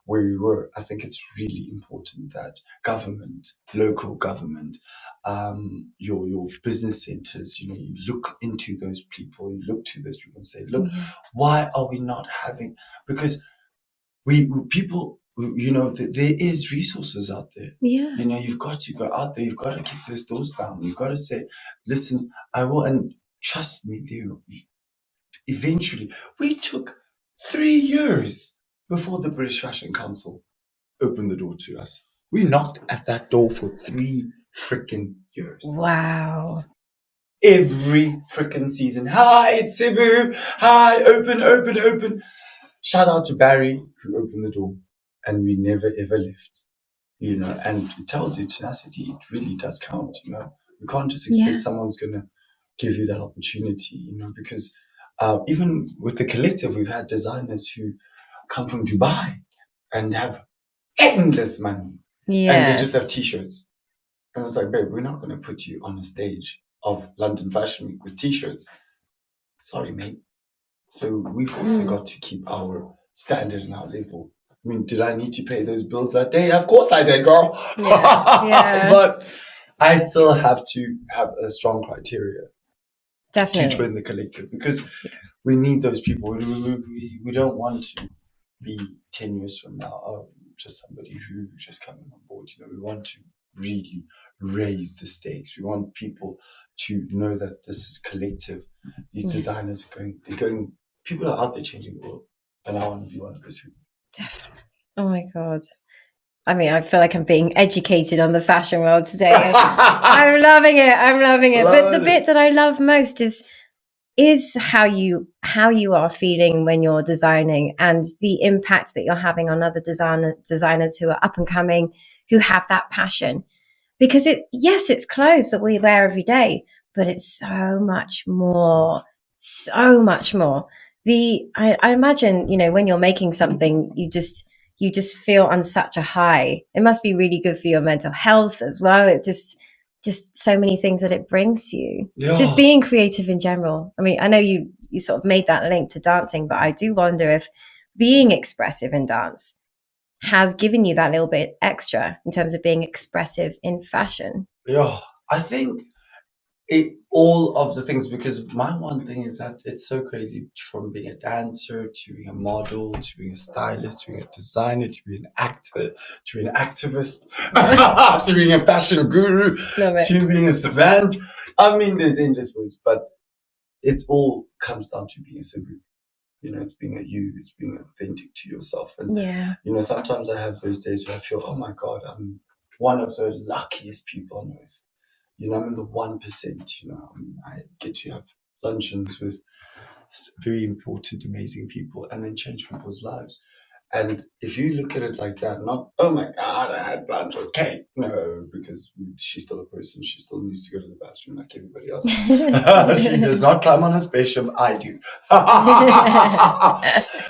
Speaker 2: where we were. I think it's really important that government, local government, your business centers, you look into those people, you look to those people and say, look, why are we not having, because people, there is resources out there.
Speaker 1: Yeah.
Speaker 2: You've got to go out there, you've got to kick those doors down, you've got to say, listen, I will, and trust me, eventually, we took 3 years before the British Fashion Council opened the door to us. We knocked at that door for 3 freaking years.
Speaker 1: Wow.
Speaker 2: Every freaking season. Hi, it's Sibu. Hi, open. Shout out to Barry who opened the door and we never ever left. And it tells you tenacity, it really does count, You can't just expect someone's gonna give you that opportunity, because even with the collective, we've had designers who come from Dubai and have endless money.
Speaker 1: Yes.
Speaker 2: And they just have t-shirts. And I was like, babe, we're not going to put you on a stage of London Fashion Week with t-shirts. Sorry, mate. So we've also got to keep our standard and our level. I mean, did I need to pay those bills that day? Of course I did, girl. Yeah. But I still have to have a strong criteria.
Speaker 1: Definitely.
Speaker 2: To join the collective because we need those people. We don't want to be 10 years from now just somebody who just coming on board. We want to really raise the stakes. We want people to know that this is collective. These designers are going. People are out there changing the world, and I want to be one of those people.
Speaker 1: Definitely. Oh my God. I mean, I feel like I'm being educated on the fashion world today. I'm loving it. But the bit that I love most is is how you are feeling when you're designing, and the impact that you're having on other designers who are up and coming, who have that passion. Because it's clothes that we wear every day, but it's so much more. I imagine, when you're making something, you just feel on such a high. It must be really good for your mental health as well. It just so many things that it brings to you.
Speaker 2: Yeah.
Speaker 1: Just being creative in general. I mean, I know you sort of made that link to dancing, but I do wonder if being expressive in dance has given you that little bit extra in terms of being expressive in fashion.
Speaker 2: Yeah, I think all of the things, because my one thing is that it's so crazy, from being a dancer to being a model to being a stylist to being a designer to being an actor to being an activist to being a fashion guru to being a savant. I mean, there's endless words, but it's all comes down to being a Sibu. It's being a you, it's being authentic to yourself. And, sometimes I have those days where I feel, oh my God, I'm one of the luckiest people on earth. I'm in the 1%, I get to have luncheons with very important, amazing people and then change people's lives. And if you look at it like that, not, oh my God, I had lunch with Kate. No, because she's still a person. She still needs to go to the bathroom like everybody else. She does not climb on a spaceship. I do.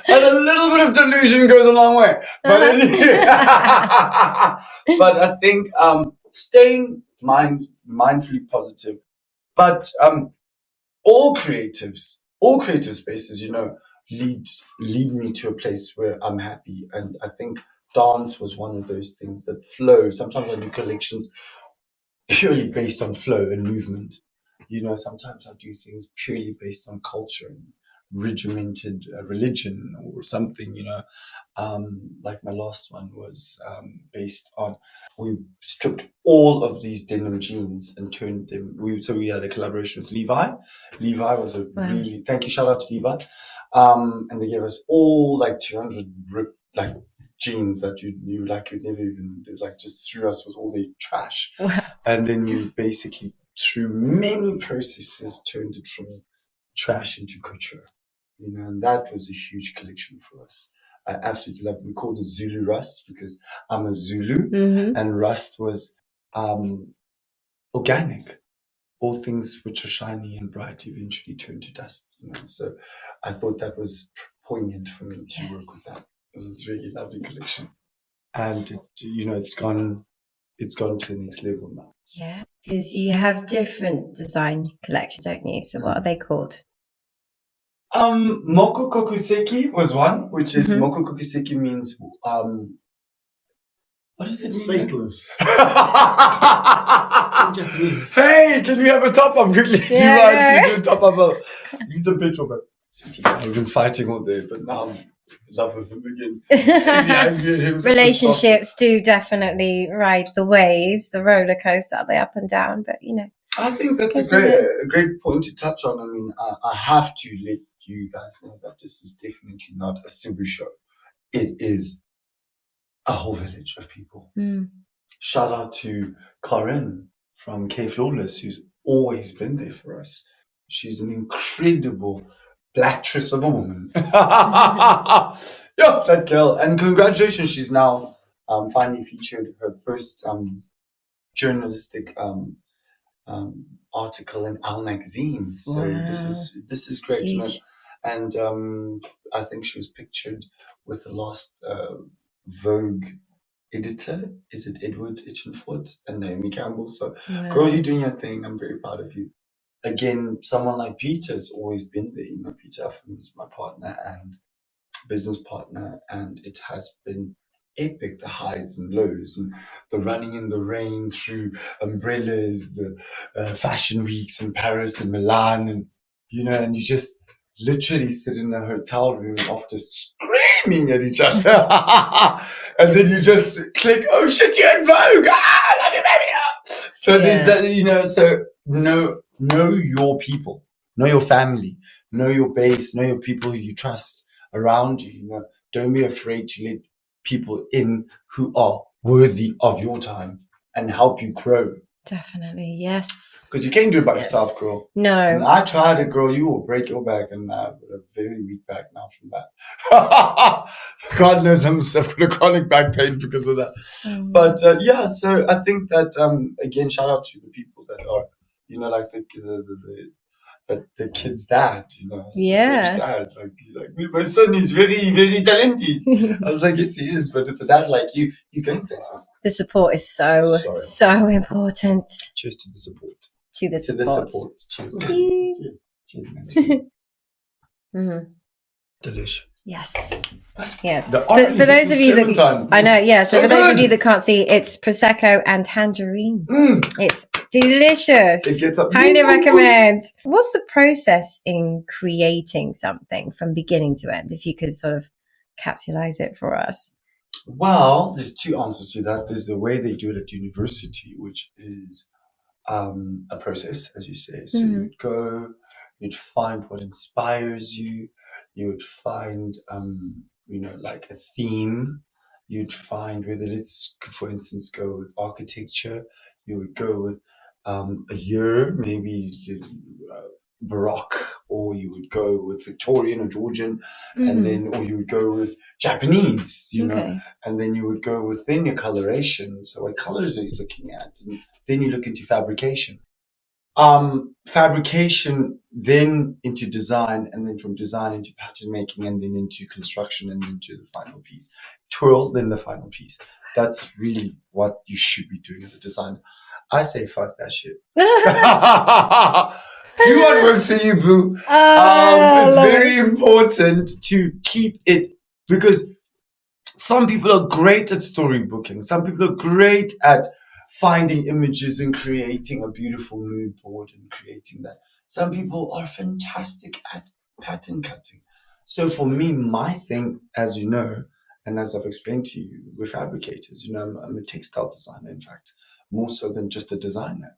Speaker 2: And a little bit of delusion goes a long way. But, but I think staying mindfully positive, but all creative spaces, lead me to a place where I'm happy. And I think dance was one of those things that flow. Sometimes I do collections purely based on flow and movement. Sometimes I do things purely based on culture and regimented religion or something, like my last one was based on, we stripped all of these denim jeans and turned them, so we had a collaboration with Levi. Levi was a really, thank you, shout out to Levi. And they gave us all like 200 like jeans that you never even just threw us with all the trash. And then you basically, through many processes, turned it from trash into couture. And that was a huge collection for us. I absolutely love it. We called it Zulu Rust because I'm a Zulu, and Rust was organic. All things which are shiny and bright eventually turn to dust. So I thought that was poignant for me to work with that. It was a really lovely collection, and it's gone to the next level now.
Speaker 1: Yeah, because you have different design collections, don't you? So what are they called?
Speaker 2: Moko Kokuseki was one, which is Moko Kokuseki means what does it mean? Stateless. Hey, can we have a top up quickly? Do you want to do a top up? Use a petrol, but sweetie, I've been fighting all day, but now I'm in love with him again.
Speaker 1: Relationships do definitely ride the waves, the roller coaster, are they up and down? But
Speaker 2: I think that's a great point to touch on. I mean, I have to let you guys know that this is definitely not a Sibu show. It is a whole village of people. Shout out to Karen from K Flawless, who's always been there for us. She's an incredible blacktress of a woman. Yeah, that girl. And congratulations, she's now finally featured her first journalistic article in Al magazine. So this is great. And I think she was pictured with the last Vogue editor. Is it Edward Itchenford and Naomi Cambell? So girl, you're doing your thing. I'm very proud of you. Again, someone like Peter's always been there. Peter Affam is my partner and business partner, and it has been epic, the highs and lows and the running in the rain through umbrellas, the fashion weeks in Paris and Milan, and and you just literally sit in a hotel room after screaming at each other and then you just click, oh shit, you're in Vogue, I love you, baby. So there's that, so know your people, know your family, know your base, know your people who you trust around you. Don't be afraid to let people in who are worthy of your time and help you grow.
Speaker 1: Definitely, yes.
Speaker 2: Because you can't do it by yourself, girl.
Speaker 1: No.
Speaker 2: And I tried it, girl. You will break your back, and I have a very weak back now from that. God knows I've got a chronic back pain because of that. But yeah, so I think that again, shout out to the people that are, like the kid's dad, the French dad. Like my son is very, very talented. I was like, yes, he is. But with a dad like you, he's going places.
Speaker 1: The support is so important.
Speaker 2: Cheers to the support.
Speaker 1: To the support.
Speaker 2: Cheers. Cheers. Delish.
Speaker 1: Yes.
Speaker 2: Yes.
Speaker 1: For those of you that I know, yeah. So for those of you that can't see, it's prosecco and tangerine. It's delicious.
Speaker 2: It gets up.
Speaker 1: Highly recommend. What's the process in creating something from beginning to end? If you could sort of capitalize it for us.
Speaker 2: Well, there's two answers to that. There's the way they do it at university, which is a process, as you say. So you'd go, you'd find what inspires you. You would find, like a theme. You'd find whether it's, for instance, go with architecture. You would go with a year, maybe Baroque, or you would go with Victorian or Georgian, and then, or you would go with Japanese, and then you would go with then your coloration. So what colors are you looking at? And then you look into fabrication. Fabrication, then into design, and then from design into pattern making, and then into construction, and into the final piece. Twirl, then the final piece. That's really what you should be doing as a designer. I say fuck that shit. Do what works for you, boo. It's very important to keep it, because some people are great at storybooking. Some people are great at finding images and creating a beautiful mood board and creating that. Some people are fantastic at pattern cutting. So for me, my thing, as you know, and as I've explained to you, we're fabricators. I'm a textile designer, in fact, more so than just a designer.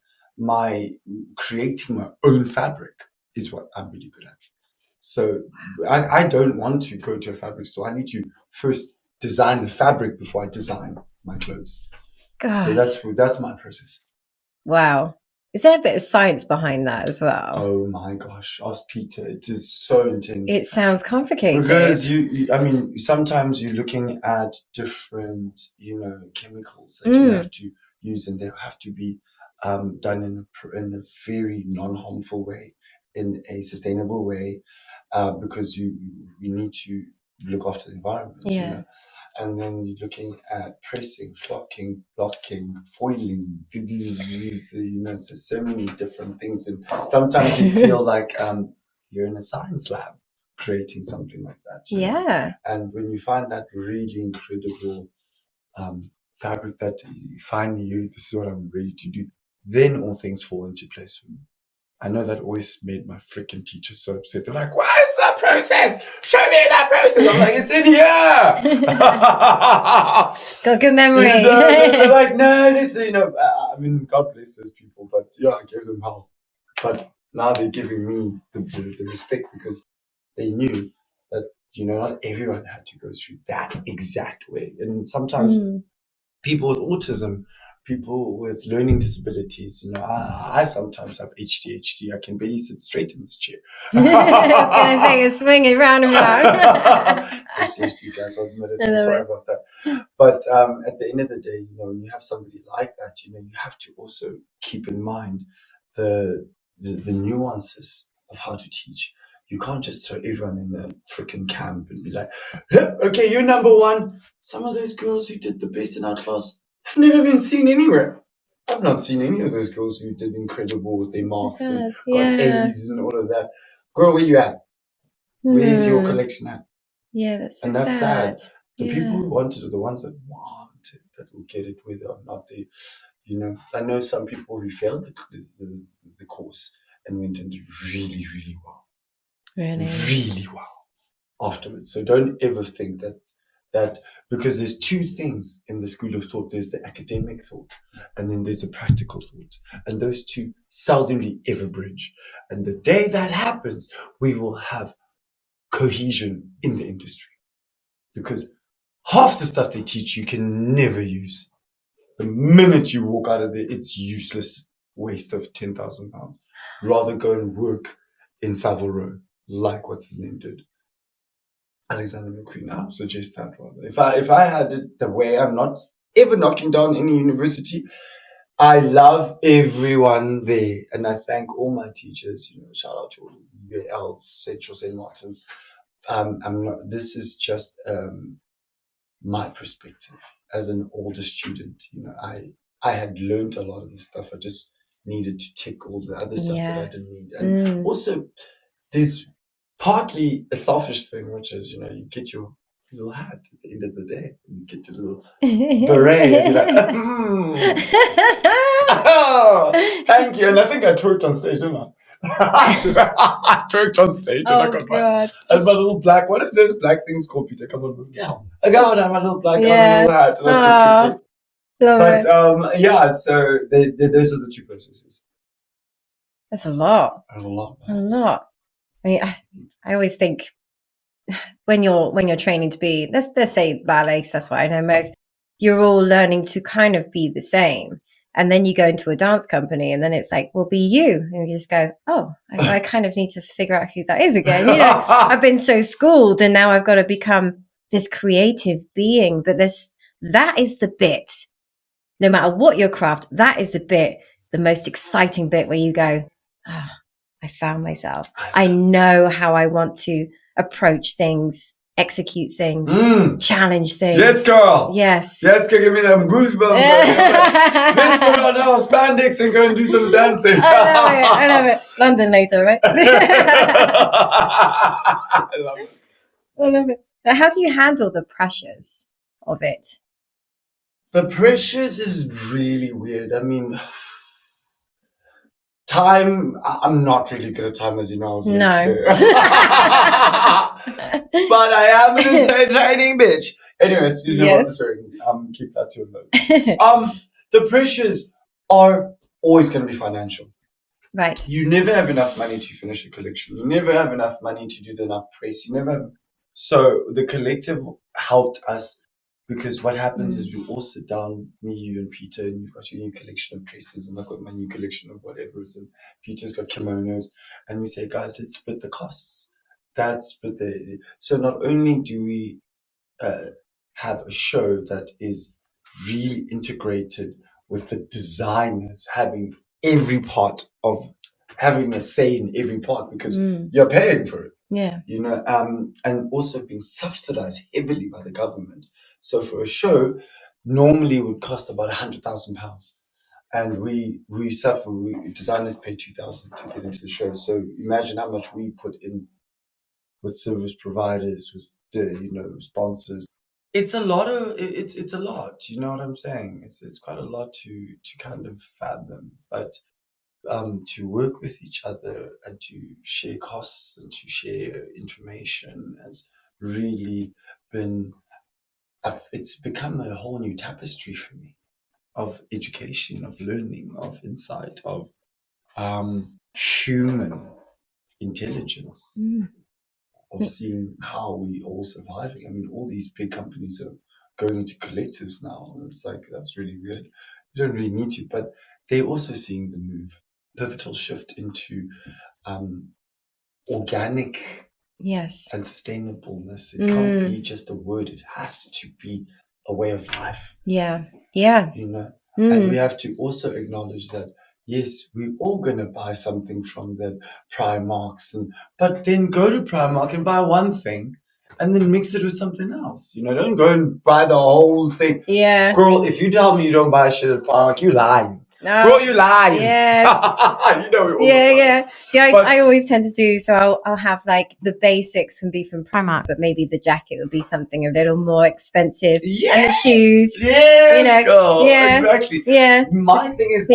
Speaker 2: Creating my own fabric is what I'm really good at. So I don't want to go to a fabric store. I need to first design the fabric before I design my clothes. Gosh. So that's my process. Wow.
Speaker 1: Is there a bit of science behind that as well?
Speaker 2: Oh my gosh, ask Peter. It is so intense.
Speaker 1: It sounds complicated.
Speaker 2: Because sometimes you're looking at different, chemicals that you have to use, and they have to be done in a very non-harmful way, in a sustainable way, because we need to look after the environment. And then you're looking at pressing, flocking, blocking, foiling, so many different things. And sometimes you feel like you're in a science lab creating something like that. And when you find that really incredible fabric that you finally, this is what I'm ready to do, then all things fall into place for me. I know that always made my freaking teachers so upset. They're like, "What is that process? Show me that process." I'm like, "It's in here."
Speaker 1: Got good memory.
Speaker 2: They're like, "No, this, God bless those people." But yeah, I gave them hell. But now they're giving me the respect, because they knew that, not everyone had to go through that exact way. And sometimes people with autism, people with learning disabilities, I sometimes have ADHD. I can barely sit straight in this chair.
Speaker 1: I was going to say, you're swinging round and round.
Speaker 2: It's ADHD, guys. I'll admit it. I'm sorry about that. But at the end of the day, when you have somebody like that, you have to also keep in mind the nuances of how to teach. You can't just throw everyone in the freaking camp and be like, "Okay, you're number one." Some of those girls who did the best in our class have never been seen anywhere. I've not seen any of those girls who did incredible with their marks and got A's and all of that. Girl, where you at? Where's your collection at?
Speaker 1: Yeah, that's so
Speaker 2: and that's
Speaker 1: sad.
Speaker 2: The people who wanted are the ones that wanted, that will get it, whether or not they, I know some people who failed the course and went and did really, really well. Really well afterwards. So don't ever think that because there's two things in the school of thought. There's the academic thought, and then there's a practical thought, and those two seldomly ever bridge. And the day that happens, we will have cohesion in the industry, because half the stuff they teach you can never use, the minute you walk out of there, it's useless waste of £10,000. Rather go and work in Savile Row, like what's his name did. Alexander McQueen. I would suggest that rather. If I had it the way, I'm not ever knocking down any university. I love everyone there, and I thank all my teachers. Shout out to UAL, Central St. Martin's. I'm not. This is just my perspective as an older student. I had learned a lot of this stuff. I just needed to tick all the other stuff that I didn't need, and also there's partly a selfish thing, which is you get your little hat at the end of the day, and you get your little beret, and you're like, thank you. And I think I twerked on stage, didn't I? I twerked on stage, and I got my little black. What is this black thing's called, Peter? Come on, I got my little black gown and little hat, and I twerked. But yeah, so those are the two processes.
Speaker 1: That's a lot.
Speaker 2: A lot.
Speaker 1: A lot. I mean, I always think when you're training to be, let's say ballet, that's what I know most. You're all learning to kind of be the same, and then you go into a dance company, and then it's like, well, be you, and you just go, oh, I kind of need to figure out who that is again. I've been so schooled, and now I've got to become this creative being. But that is the bit. No matter what your craft, that is the bit, the most exciting bit where you go, I found myself. I know how I want to approach things, execute things, challenge things.
Speaker 2: Yes, girl.
Speaker 1: Yes.
Speaker 2: Yes, girl, give me them goosebumps. Let's put on our spandex and go and do some dancing.
Speaker 1: I love it. London later, right?
Speaker 2: I love it.
Speaker 1: I love it. But how do you handle the pressures of it?
Speaker 2: The pressures is really weird. I mean, time, I'm not really good at time, as you know. I was today. But I am an entertaining bitch. Anyways, you know what I'm saying. Keep that to a note. The pressures are always going to be financial.
Speaker 1: Right.
Speaker 2: You never have enough money to finish a collection. You never have enough money to do enough press. You never have. So the collective helped us. Because what happens is we all sit down, me, you, and Peter, and you've got your new collection of dresses, and I've got my new collection of whatever is, and Peter's got kimonos, and we say, guys, let's split the costs. So not only do we have a show that is really integrated with the designers having every part of having a say in every part because you're paying for it.
Speaker 1: Yeah.
Speaker 2: And also being subsidized heavily by the government. So for a show, normally would cost about £100,000, and we designers pay $2,000 to get into the show. So imagine how much we put in with service providers, with the sponsors. It's a lot. It's a lot. You know what I'm saying? It's quite a lot to kind of fathom, but to work with each other and to share costs and to share information has really been. It's become a whole new tapestry for me of education, of learning, of insight, of human intelligence, of seeing how we all surviving. I mean, all these big companies are going into collectives now, and it's like, that's really weird. You don't really need to, but they're also seeing the pivotal shift into organic and sustainableness. It can't be just a word. It has to be a way of life.
Speaker 1: Yeah.
Speaker 2: And we have to also acknowledge that, yes, we're all going to buy something from the Primarks, but then go to Primark and buy one thing and then mix it with something else. Don't go and buy the whole thing.
Speaker 1: Yeah.
Speaker 2: Girl, if you tell me you don't buy shit at Primark, you lying. No. Girl, you lying.
Speaker 1: Yes. Yeah. See, I always tend to do, so I'll have like the basics from Primark, but maybe the jacket would be something a little more expensive.
Speaker 2: Yes.
Speaker 1: And the shoes.
Speaker 2: Yes, girl.
Speaker 1: Yeah.
Speaker 2: Exactly.
Speaker 1: Yeah.
Speaker 2: My thing is,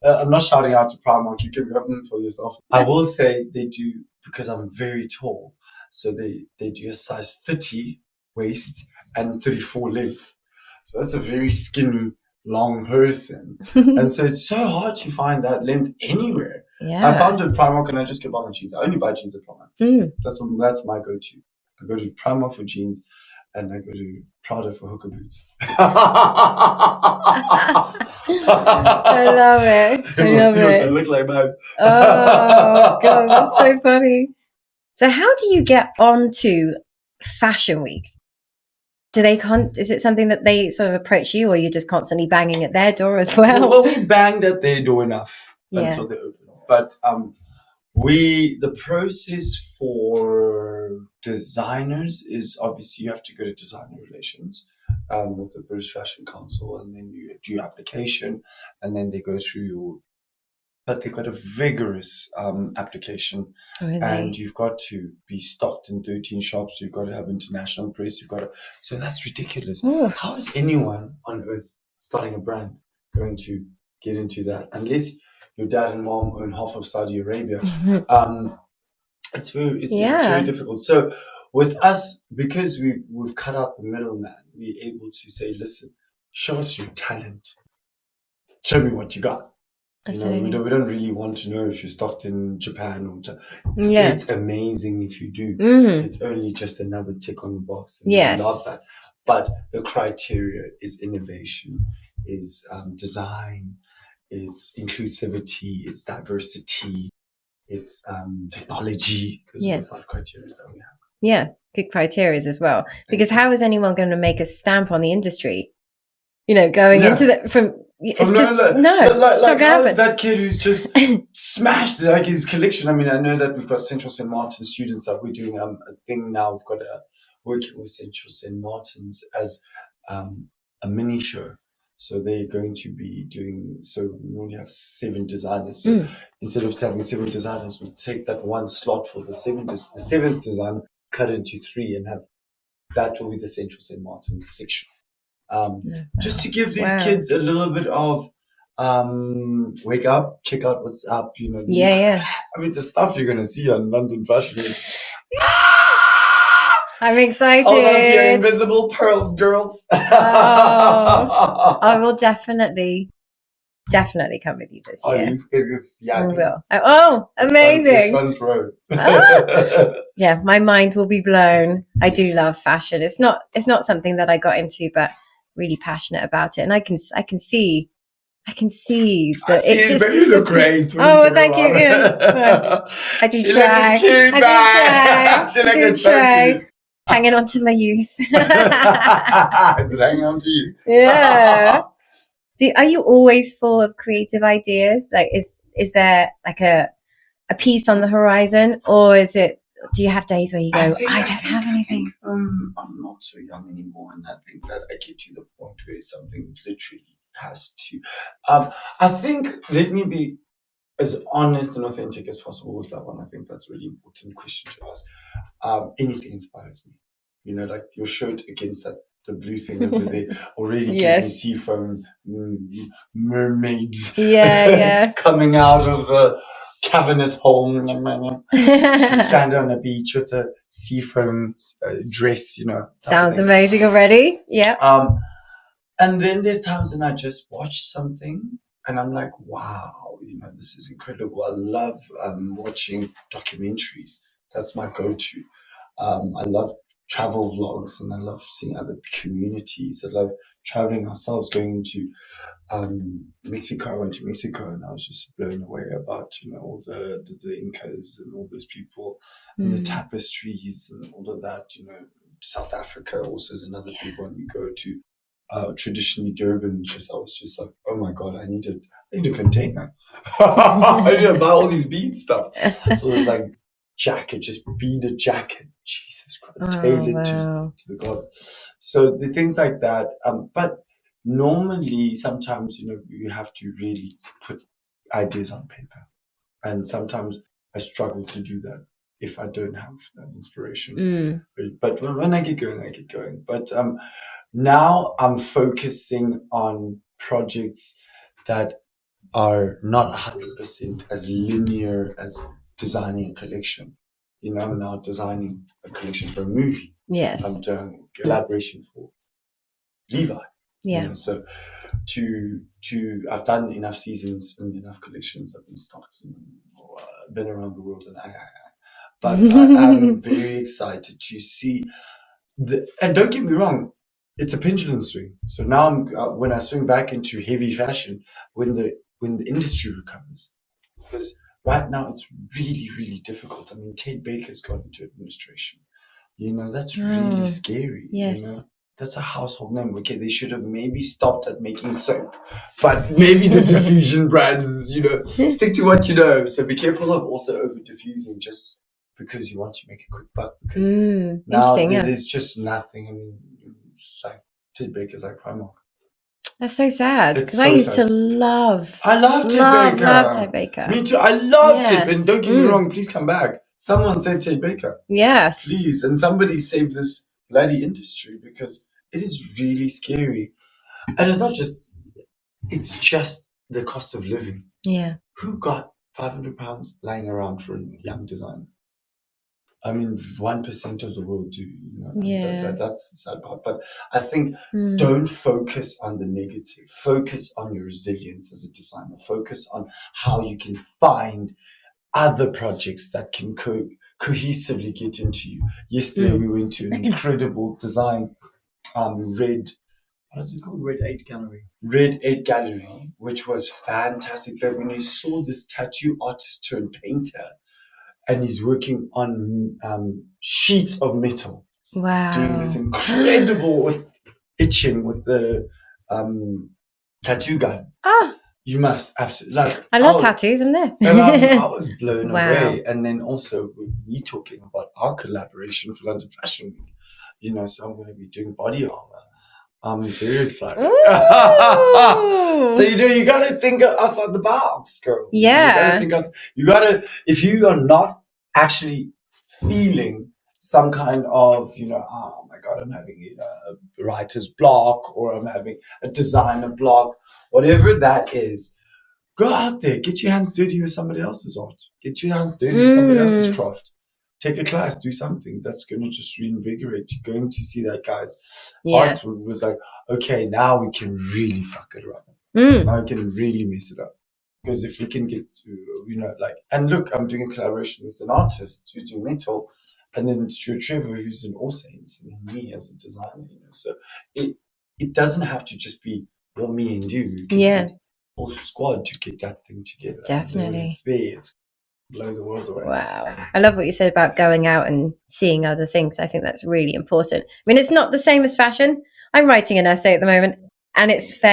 Speaker 2: I'm not shouting out to Primark. You can go for yourself. I will say they do, because I'm very tall, so they do a size 30 waist and 34 length. So that's a very skinny, long person. And so it's so hard to find that length anywhere.
Speaker 1: Yeah.
Speaker 2: I found it at Primark and I just get by my jeans. I only buy jeans at Primark. That's my go-to. I go to Primark for jeans and I go to Prada for hooker boots.
Speaker 1: I love it. I
Speaker 2: We'll
Speaker 1: love
Speaker 2: see what they
Speaker 1: it.
Speaker 2: look like, man.
Speaker 1: Oh god, that's so funny. So how do you get onto Fashion Week? Do they is it something that they sort of approach you, or you're just constantly banging at their door as well?
Speaker 2: Well, we banged at their door enough
Speaker 1: Yeah.
Speaker 2: until they open. But the process for designers is obviously you have to go to designer relations with the British Fashion Council, and then you do your application, and then they go through your. But they've got a vigorous application,
Speaker 1: Really?
Speaker 2: and you've got to be stocked in 13 shops. You've got to have international press. You've got to. So that's ridiculous.
Speaker 1: Ooh.
Speaker 2: How is anyone on earth starting a brand going to get into that unless your dad and mom own half of Saudi Arabia? It's very difficult. So with us, because we've cut out the middleman, we're able to say, listen, show us your talent. Show me what you got.
Speaker 1: Absolutely.
Speaker 2: We don't really want to know if you're stocked in Japan or.
Speaker 1: Yeah.
Speaker 2: It's amazing if you do.
Speaker 1: Mm-hmm.
Speaker 2: It's only just another tick on the box. And
Speaker 1: Yes.
Speaker 2: we love that. But the criteria is innovation, is design, it's inclusivity, it's diversity, it's technology. Those are the 5 criteria that we have.
Speaker 1: Yeah, good criteria as well. Because how is anyone going to make a stamp on the industry? Going into the it's just
Speaker 2: like how is that kid who's just smashed like his collection? I mean, I know that we've got Central St. Martin's students that we're doing a thing now. We've got working with Central St. Martin's as a mini show. So they're going to be doing. So we only have 7 designers. So instead of having 7 designers, we'll take that one slot for the 7th design, cut it into 3, and have that will be the Central St. Martin's section. Just to give these kids a little bit of wake up, check out what's up,
Speaker 1: Yeah.
Speaker 2: I mean, the stuff you're gonna see on London Fashion Week.
Speaker 1: I'm excited.
Speaker 2: Hold on to your invisible pearls, girls.
Speaker 1: I will definitely come with you this year.
Speaker 2: Yeah,
Speaker 1: we will. Oh, amazing!
Speaker 2: Front row.
Speaker 1: Yeah, my mind will be blown. I do love fashion. It's not something that I got into, but really passionate about it, and I can see that it's just.
Speaker 2: You look great.
Speaker 1: Oh, thank you. Yeah. I do try. I do try. Hanging on to my youth.
Speaker 2: Is it hanging on to you?
Speaker 1: Yeah. Are you always full of creative ideas? Like, is there like a piece on the horizon, or is it? Do you have days where you go, I don't have anything?
Speaker 2: I'm not so young anymore, and I think that I get to the point where something literally has to. I think, let me be as honest and authentic as possible with that one. I think that's a really important question to ask. Anything inspires me. Like your shirt against the blue thing over there already gives me seafoam mermaids coming out of the cavernous hole. She's stranded on a beach with a seafoam dress,
Speaker 1: Sounds amazing already. Yeah.
Speaker 2: And then there's times when I just watch something and I'm like, wow, this is incredible. I love watching documentaries. That's my go-to. I love travel vlogs, and I love seeing other communities. I love traveling ourselves, going into Mexico. I went to Mexico and I was just blown away about all the Incas and all those people and the tapestries and all of that. South Africa also is another big one. You go to traditionally Durban. I was just like, oh my god, I need a container. I need to buy all these bead stuff. So there's like jacket, just beaded jacket. Jesus Christ, tailored to the gods. So the things like that. But normally, sometimes you have to really put ideas on paper, and sometimes I struggle to do that if I don't have that inspiration. But when I get going, I get going. But now I'm focusing on projects that are not 100% as linear as designing a collection. I'm now designing a collection for a movie.
Speaker 1: Yes.
Speaker 2: I'm doing collaboration for Levi.
Speaker 1: Yeah.
Speaker 2: So I've done enough seasons and enough collections. I've been stocked and been around the world, but I'm very excited to see and don't get me wrong, it's a pendulum swing. So now when I swing back into heavy fashion, when the industry recovers, because right now it's really really difficult. I mean, Ted Baker's gone into administration. That's really scary.
Speaker 1: Yes.
Speaker 2: That's a household name. Okay, they should have maybe stopped at making soap, but maybe the diffusion brands, stick to what you know. So be careful of also over diffusing just because you want to make a quick buck. Because now there's just nothing. I mean, it's like Ted Baker's like Primark.
Speaker 1: That's so sad because I used to love.
Speaker 2: I love
Speaker 1: Ted Baker.
Speaker 2: Me too. I love Ted. And don't get me wrong. Please come back. Someone save Ted Baker.
Speaker 1: Yes.
Speaker 2: Please. And somebody save this bloody industry because it is really scary. And it's just the cost of living.
Speaker 1: Yeah.
Speaker 2: Who got £500 lying around for a young designer? I mean, 1% of the world do. That's the sad part. But I think don't focus on the negative. Focus on your resilience as a designer. Focus on how you can find other projects that can cohesively get into you. Yesterday we went to an incredible design, Red 8 Gallery. Red 8 Gallery, which was fantastic. Like when you saw this tattoo artist turned painter, and he's working on sheets of metal.
Speaker 1: Wow.
Speaker 2: Doing this incredible etching with the tattoo gun. You must absolutely
Speaker 1: I love tattoos, I'm there.
Speaker 2: And I was blown away. And then also with me talking about our collaboration for London Fashion Week, so I'm going to be doing body armor. I'm very excited. So you got to think outside the box, girl.
Speaker 1: Yeah.
Speaker 2: You got to if you are not actually feeling some kind of, oh my God, I'm having a writer's block or I'm having a designer block, whatever that is, go out there, get your hands dirty with somebody else's art. Get your hands dirty with somebody else's craft. Take a class, do something that's going to just reinvigorate you. Going to see that guy's art was like, okay, now we can really fuck it up. Now we can really mess it up. Because if we can get to, and look, I'm doing a collaboration with an artist who's doing metal, and then Stuart Trevor, who's in All Saints, and me as a designer, So it doesn't have to just be me and you. Whole squad to get that thing together.
Speaker 1: Definitely.
Speaker 2: It's there. It's blow the world away.
Speaker 1: Wow. I love what you said about going out and seeing other things. I think that's really important. I mean, it's not the same as fashion. I'm writing an essay at the moment and it's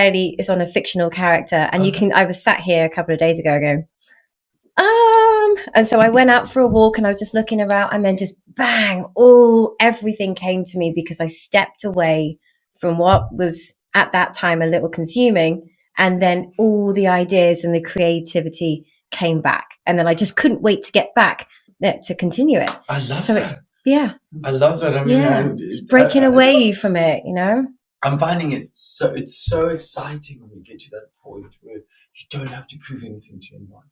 Speaker 1: on a fictional character. And I was sat here a couple of days ago going, and so I went out for a walk and I was just looking around and then just bang, everything came to me because I stepped away from what was at that time a little consuming. And then all the ideas and the creativity came back. And then I just couldn't wait to get back to continue it.
Speaker 2: I love
Speaker 1: that.
Speaker 2: I love that. I mean,
Speaker 1: it's breaking away from it,
Speaker 2: I'm finding it's so exciting when you get to that point where you don't have to prove anything to anyone.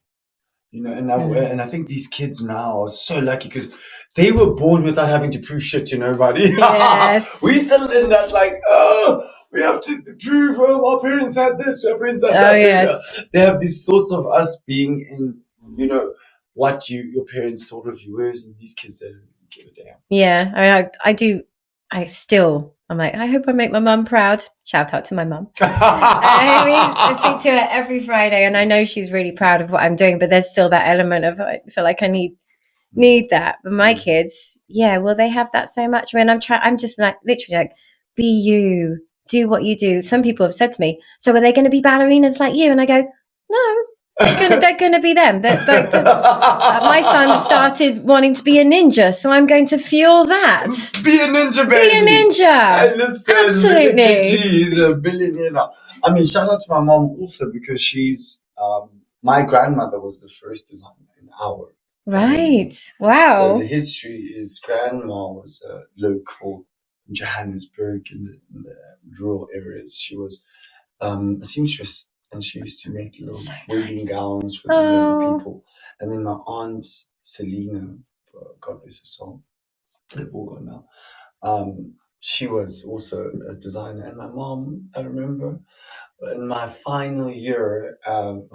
Speaker 2: And I think these kids now are so lucky because they were born without having to prove shit to nobody.
Speaker 1: Yes.
Speaker 2: We still in that we have to prove, our parents had this, our parents had that.
Speaker 1: Yes.
Speaker 2: They have these thoughts of us being in, what your parents thought of you, whereas in these kids, they don't give a damn.
Speaker 1: Yeah, I mean, I do. I'm like, I hope I make my mum proud. Shout out to my mum. I speak to her every Friday and I know she's really proud of what I'm doing, but there's still that element of, I feel like I need that. But my kids, they have that so much. I mean, I'm just like, literally like, be you. Do what you do. Some people have said to me, so are they going to be ballerinas like you? And I go, no, they're going to be them. My son started wanting to be a ninja, so I'm going to fuel that.
Speaker 2: Be a ninja, baby.
Speaker 1: Be a ninja.
Speaker 2: Listen,
Speaker 1: absolutely.
Speaker 2: He's a billionaire now. I mean, shout out to my mom also because she's my grandmother was the first designer in our
Speaker 1: family.
Speaker 2: Wow. So the history is grandma was a local in Johannesburg in the rural areas. She was a seamstress and she used to make little wedding gowns for the people. And then my aunt Selena, God bless her soul, they've all gone now. She was also a designer. And my mom, I remember in my final year of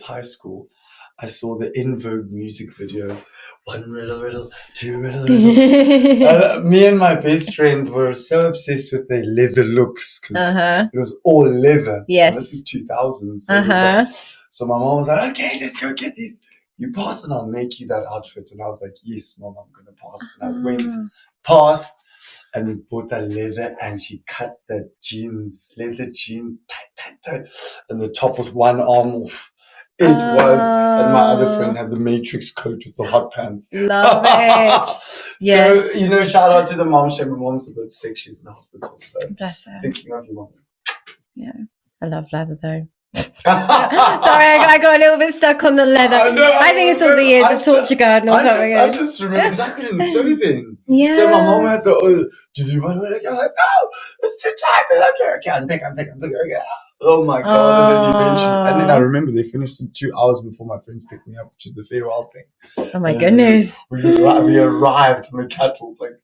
Speaker 2: high school, I saw the In Vogue music video 1 riddle, 2 riddle. Me and my best friend were so obsessed with their leather looks because it was all leather.
Speaker 1: Yes.
Speaker 2: And this is 2000. So, it was like, so my mom was like, okay, let's go get these. You pass and I'll make you that outfit. And I was like, yes, Mom, I'm going to pass. And I went past and we bought that leather and she cut the leather jeans, tight. And the top was one arm off. It was, and my other friend had the Matrix coat with the hot pants.
Speaker 1: Love it. Yes.
Speaker 2: So, shout out to the mom. My mom's a bit sick. She's in the hospital. So
Speaker 1: bless her.
Speaker 2: Thinking of you, Mom.
Speaker 1: Yeah. I love leather though. Sorry, I got a little bit stuck on the leather. I think it's all the years of Torture Garden or something.
Speaker 2: I just remember because I couldn't sew then.
Speaker 1: Yeah.
Speaker 2: So my mom had did you want to? I'm like, no, it's too tight. Okay, I'm pick. Okay. Oh my God. And then I remember they finished it 2 hours before my friends picked me up to the farewell thing.
Speaker 1: Oh my goodness.
Speaker 2: We arrived on the catwalk like.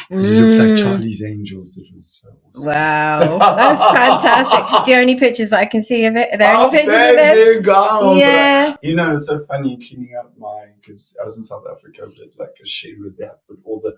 Speaker 2: We looked like Charlie's Angels. It was so awesome.
Speaker 1: Wow. That's fantastic. Do you have any pictures I can see of it? Are there any pictures of it?
Speaker 2: There you go.
Speaker 1: Yeah.
Speaker 2: It's so funny cleaning up because I was in South Africa, but like a shed with that, with all the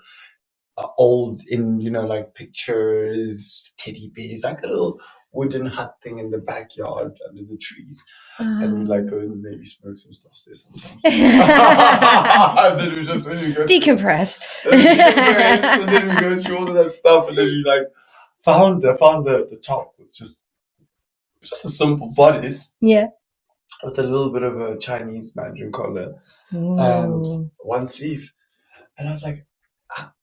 Speaker 2: old like pictures, teddy bears, like a little wooden hut thing in the backyard under the trees. And we'd like go and maybe smoke some stuff there sometimes. And then we just
Speaker 1: decompress.
Speaker 2: And then we go through all of that stuff, and then we like found the top with just a simple bodice.
Speaker 1: Yeah.
Speaker 2: With a little bit of a Chinese Mandarin collar and one sleeve. And I was like,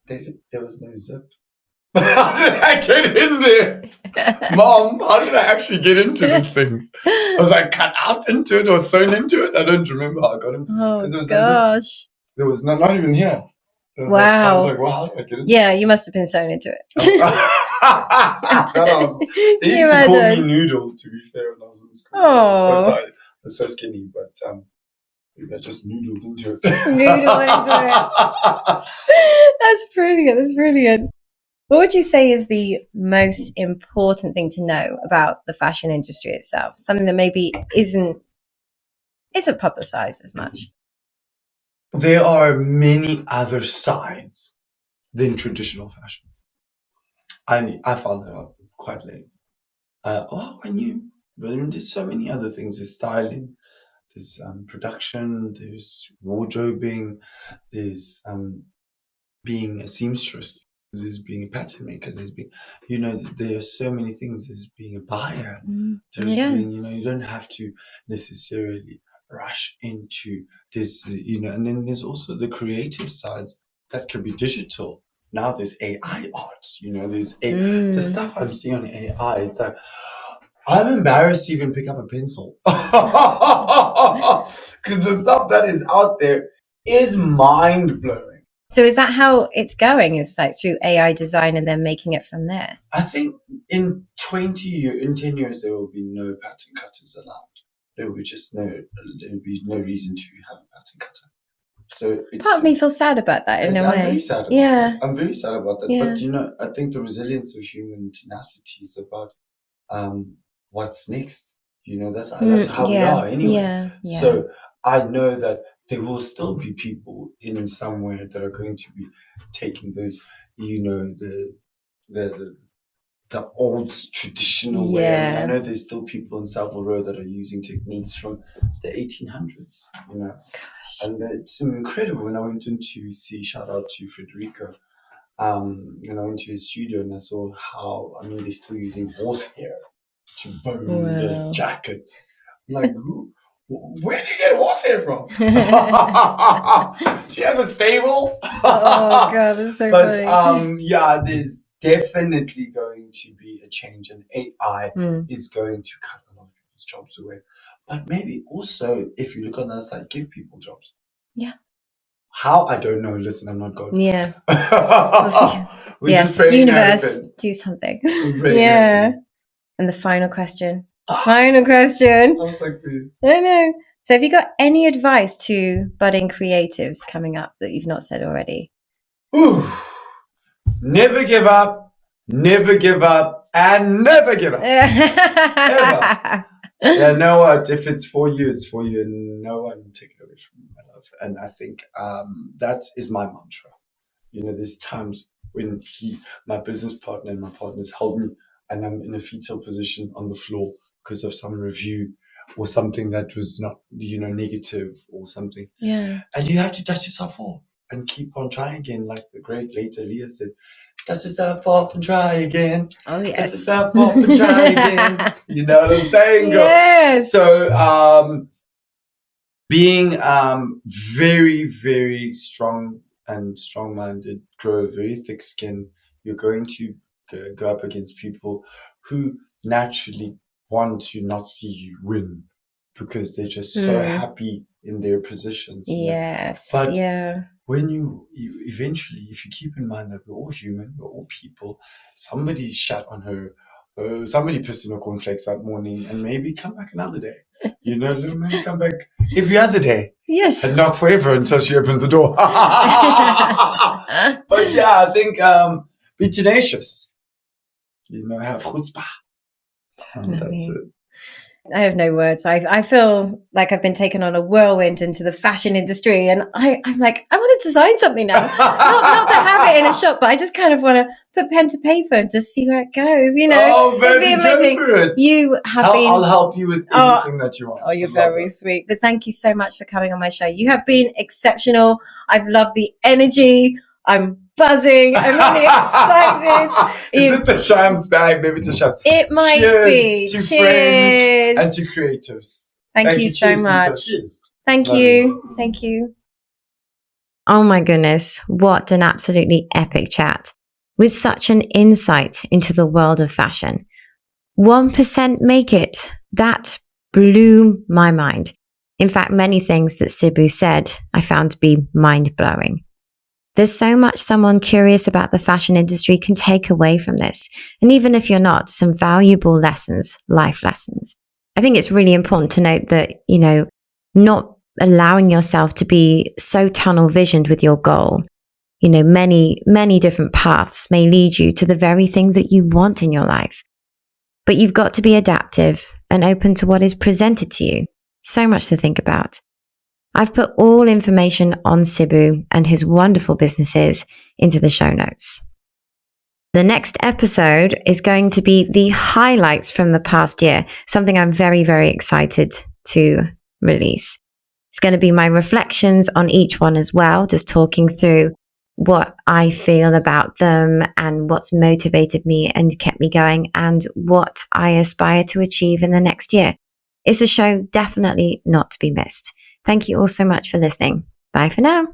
Speaker 2: there was no zip. How did I get in there? Mom, how did I actually get into this thing? I was like cut out into it or sewn into it. I don't remember how I got into it.
Speaker 1: Oh,
Speaker 2: there was
Speaker 1: gosh.
Speaker 2: There was not even here.
Speaker 1: Wow.
Speaker 2: I was like, well, how did I get into it?
Speaker 1: Yeah, you must have been sewn into it.
Speaker 2: They used to call me Noodle, to be fair, when I was in school. I was so tight. I was so skinny, but maybe I just noodled into it.
Speaker 1: That's brilliant. What would you say is the most important thing to know about the fashion industry itself? Something that maybe isn't publicized as much.
Speaker 2: There are many other sides than traditional fashion. I found that out quite late. I knew, but there's so many other things. There's styling, there's production, there's wardrobing, there's being a seamstress, there's being a pattern maker, there's being, there are so many things. There's being a buyer. There's being, you don't have to necessarily rush into this, and then there's also the creative sides that could be digital. Now there's AI art, there's the stuff I'm seeing on AI. It's like, I'm embarrassed to even pick up a pencil because the stuff that is out there is mind blowing.
Speaker 1: So is that how it's going? It's like through AI design and then making it from there?
Speaker 2: I think in 10 years, there will be no pattern cutters allowed. There will be no reason to have a pattern cutter. So
Speaker 1: part of me feels sad about that in a way.
Speaker 2: I'm very sad about that. I'm very sad about that. Yeah. But I think the resilience of human tenacity is about what's next. That's how we are anyway. Yeah. So I know that there will still be people in somewhere that are going to be taking those, the old traditional way. I know there's still people in Savile Row that are using techniques from the 1800s, Gosh. And it's incredible. When I went in to see, shout out to Federico, when I went to his studio and I saw how, they're still using horsehair to bone the jacket. I'm like, where do you get horsehair from? Do you have a stable?
Speaker 1: Oh God, that's so funny.
Speaker 2: But there's definitely going to be a change, and AI is going to cut a lot of people's jobs away. But maybe also, if you look on the other side, give people jobs.
Speaker 1: Yeah.
Speaker 2: How? I don't know. Listen, I'm not God.
Speaker 1: Yeah.
Speaker 2: Yes,
Speaker 1: universe, do something. Yeah. And the final question. I was like, I know. So have you got any advice to budding creatives coming up that you've not said already?
Speaker 2: Ooh. Never give up, and never give up. Ever. Yeah, know what? If it's for you, it's for you, and no one will take it away from you, my love. with. And I think that is my mantra. There's times when my business partner and my partners held me and I'm in a fetal position on the floor because of some review or something that was not, negative or something.
Speaker 1: Yeah.
Speaker 2: And you have to dust yourself off and keep on trying again. Like the great late Leah said, dust yourself off and try again.
Speaker 1: Oh, yes.
Speaker 2: Dust yourself off and try again. You know what I'm saying, girl?
Speaker 1: Yes.
Speaker 2: So, being very, very strong and strong-minded, grow a very thick skin, you're going to go up against people who naturally want to not see you win because they're just so happy in their positions.
Speaker 1: Yes.
Speaker 2: But
Speaker 1: yeah.
Speaker 2: when you eventually, if you keep in mind that we're all human, we're all people, somebody shat on her, somebody pissed in her cornflakes that morning, and maybe come back another day. Little maybe come back every other day.
Speaker 1: Yes.
Speaker 2: And knock forever until she opens the door. But yeah, I think be tenacious. Have chutzpah. That's it.
Speaker 1: I have no words. I feel like I've been taken on a whirlwind into the fashion industry, and I'm like, I want to design something now. not to have it in a shop, but I just kind of want to put pen to paper and just see where it goes.
Speaker 2: Oh, baby, go for it.
Speaker 1: You have
Speaker 2: I'll help you with anything that you want.
Speaker 1: Oh, you're very sweet. But thank you so much for coming on my show. You have been exceptional. I've loved the energy. I'm buzzing. I'm really excited.
Speaker 2: Is it the Shams bag? Maybe it's a Shams.
Speaker 1: It might be.
Speaker 2: To friends and to creatives.
Speaker 1: Thank you so much. Thank you. Thank you. Oh my goodness. What an absolutely epic chat with such an insight into the world of fashion. 1% make it. That blew my mind. In fact, many things that Sibu said I found to be mind-blowing. There's so much someone curious about the fashion industry can take away from this. And even if you're not, some valuable lessons, life lessons. I think it's really important to note that, not allowing yourself to be so tunnel visioned with your goal. Many, many different paths may lead you to the very thing that you want in your life. But you've got to be adaptive and open to what is presented to you. So much to think about. I've put all information on Sibu and his wonderful businesses into the show notes. The next episode is going to be the highlights from the past year, something I'm very, very excited to release. It's going to be my reflections on each one as well, just talking through what I feel about them and what's motivated me and kept me going and what I aspire to achieve in the next year. It's a show definitely not to be missed. Thank you all so much for listening. Bye for now.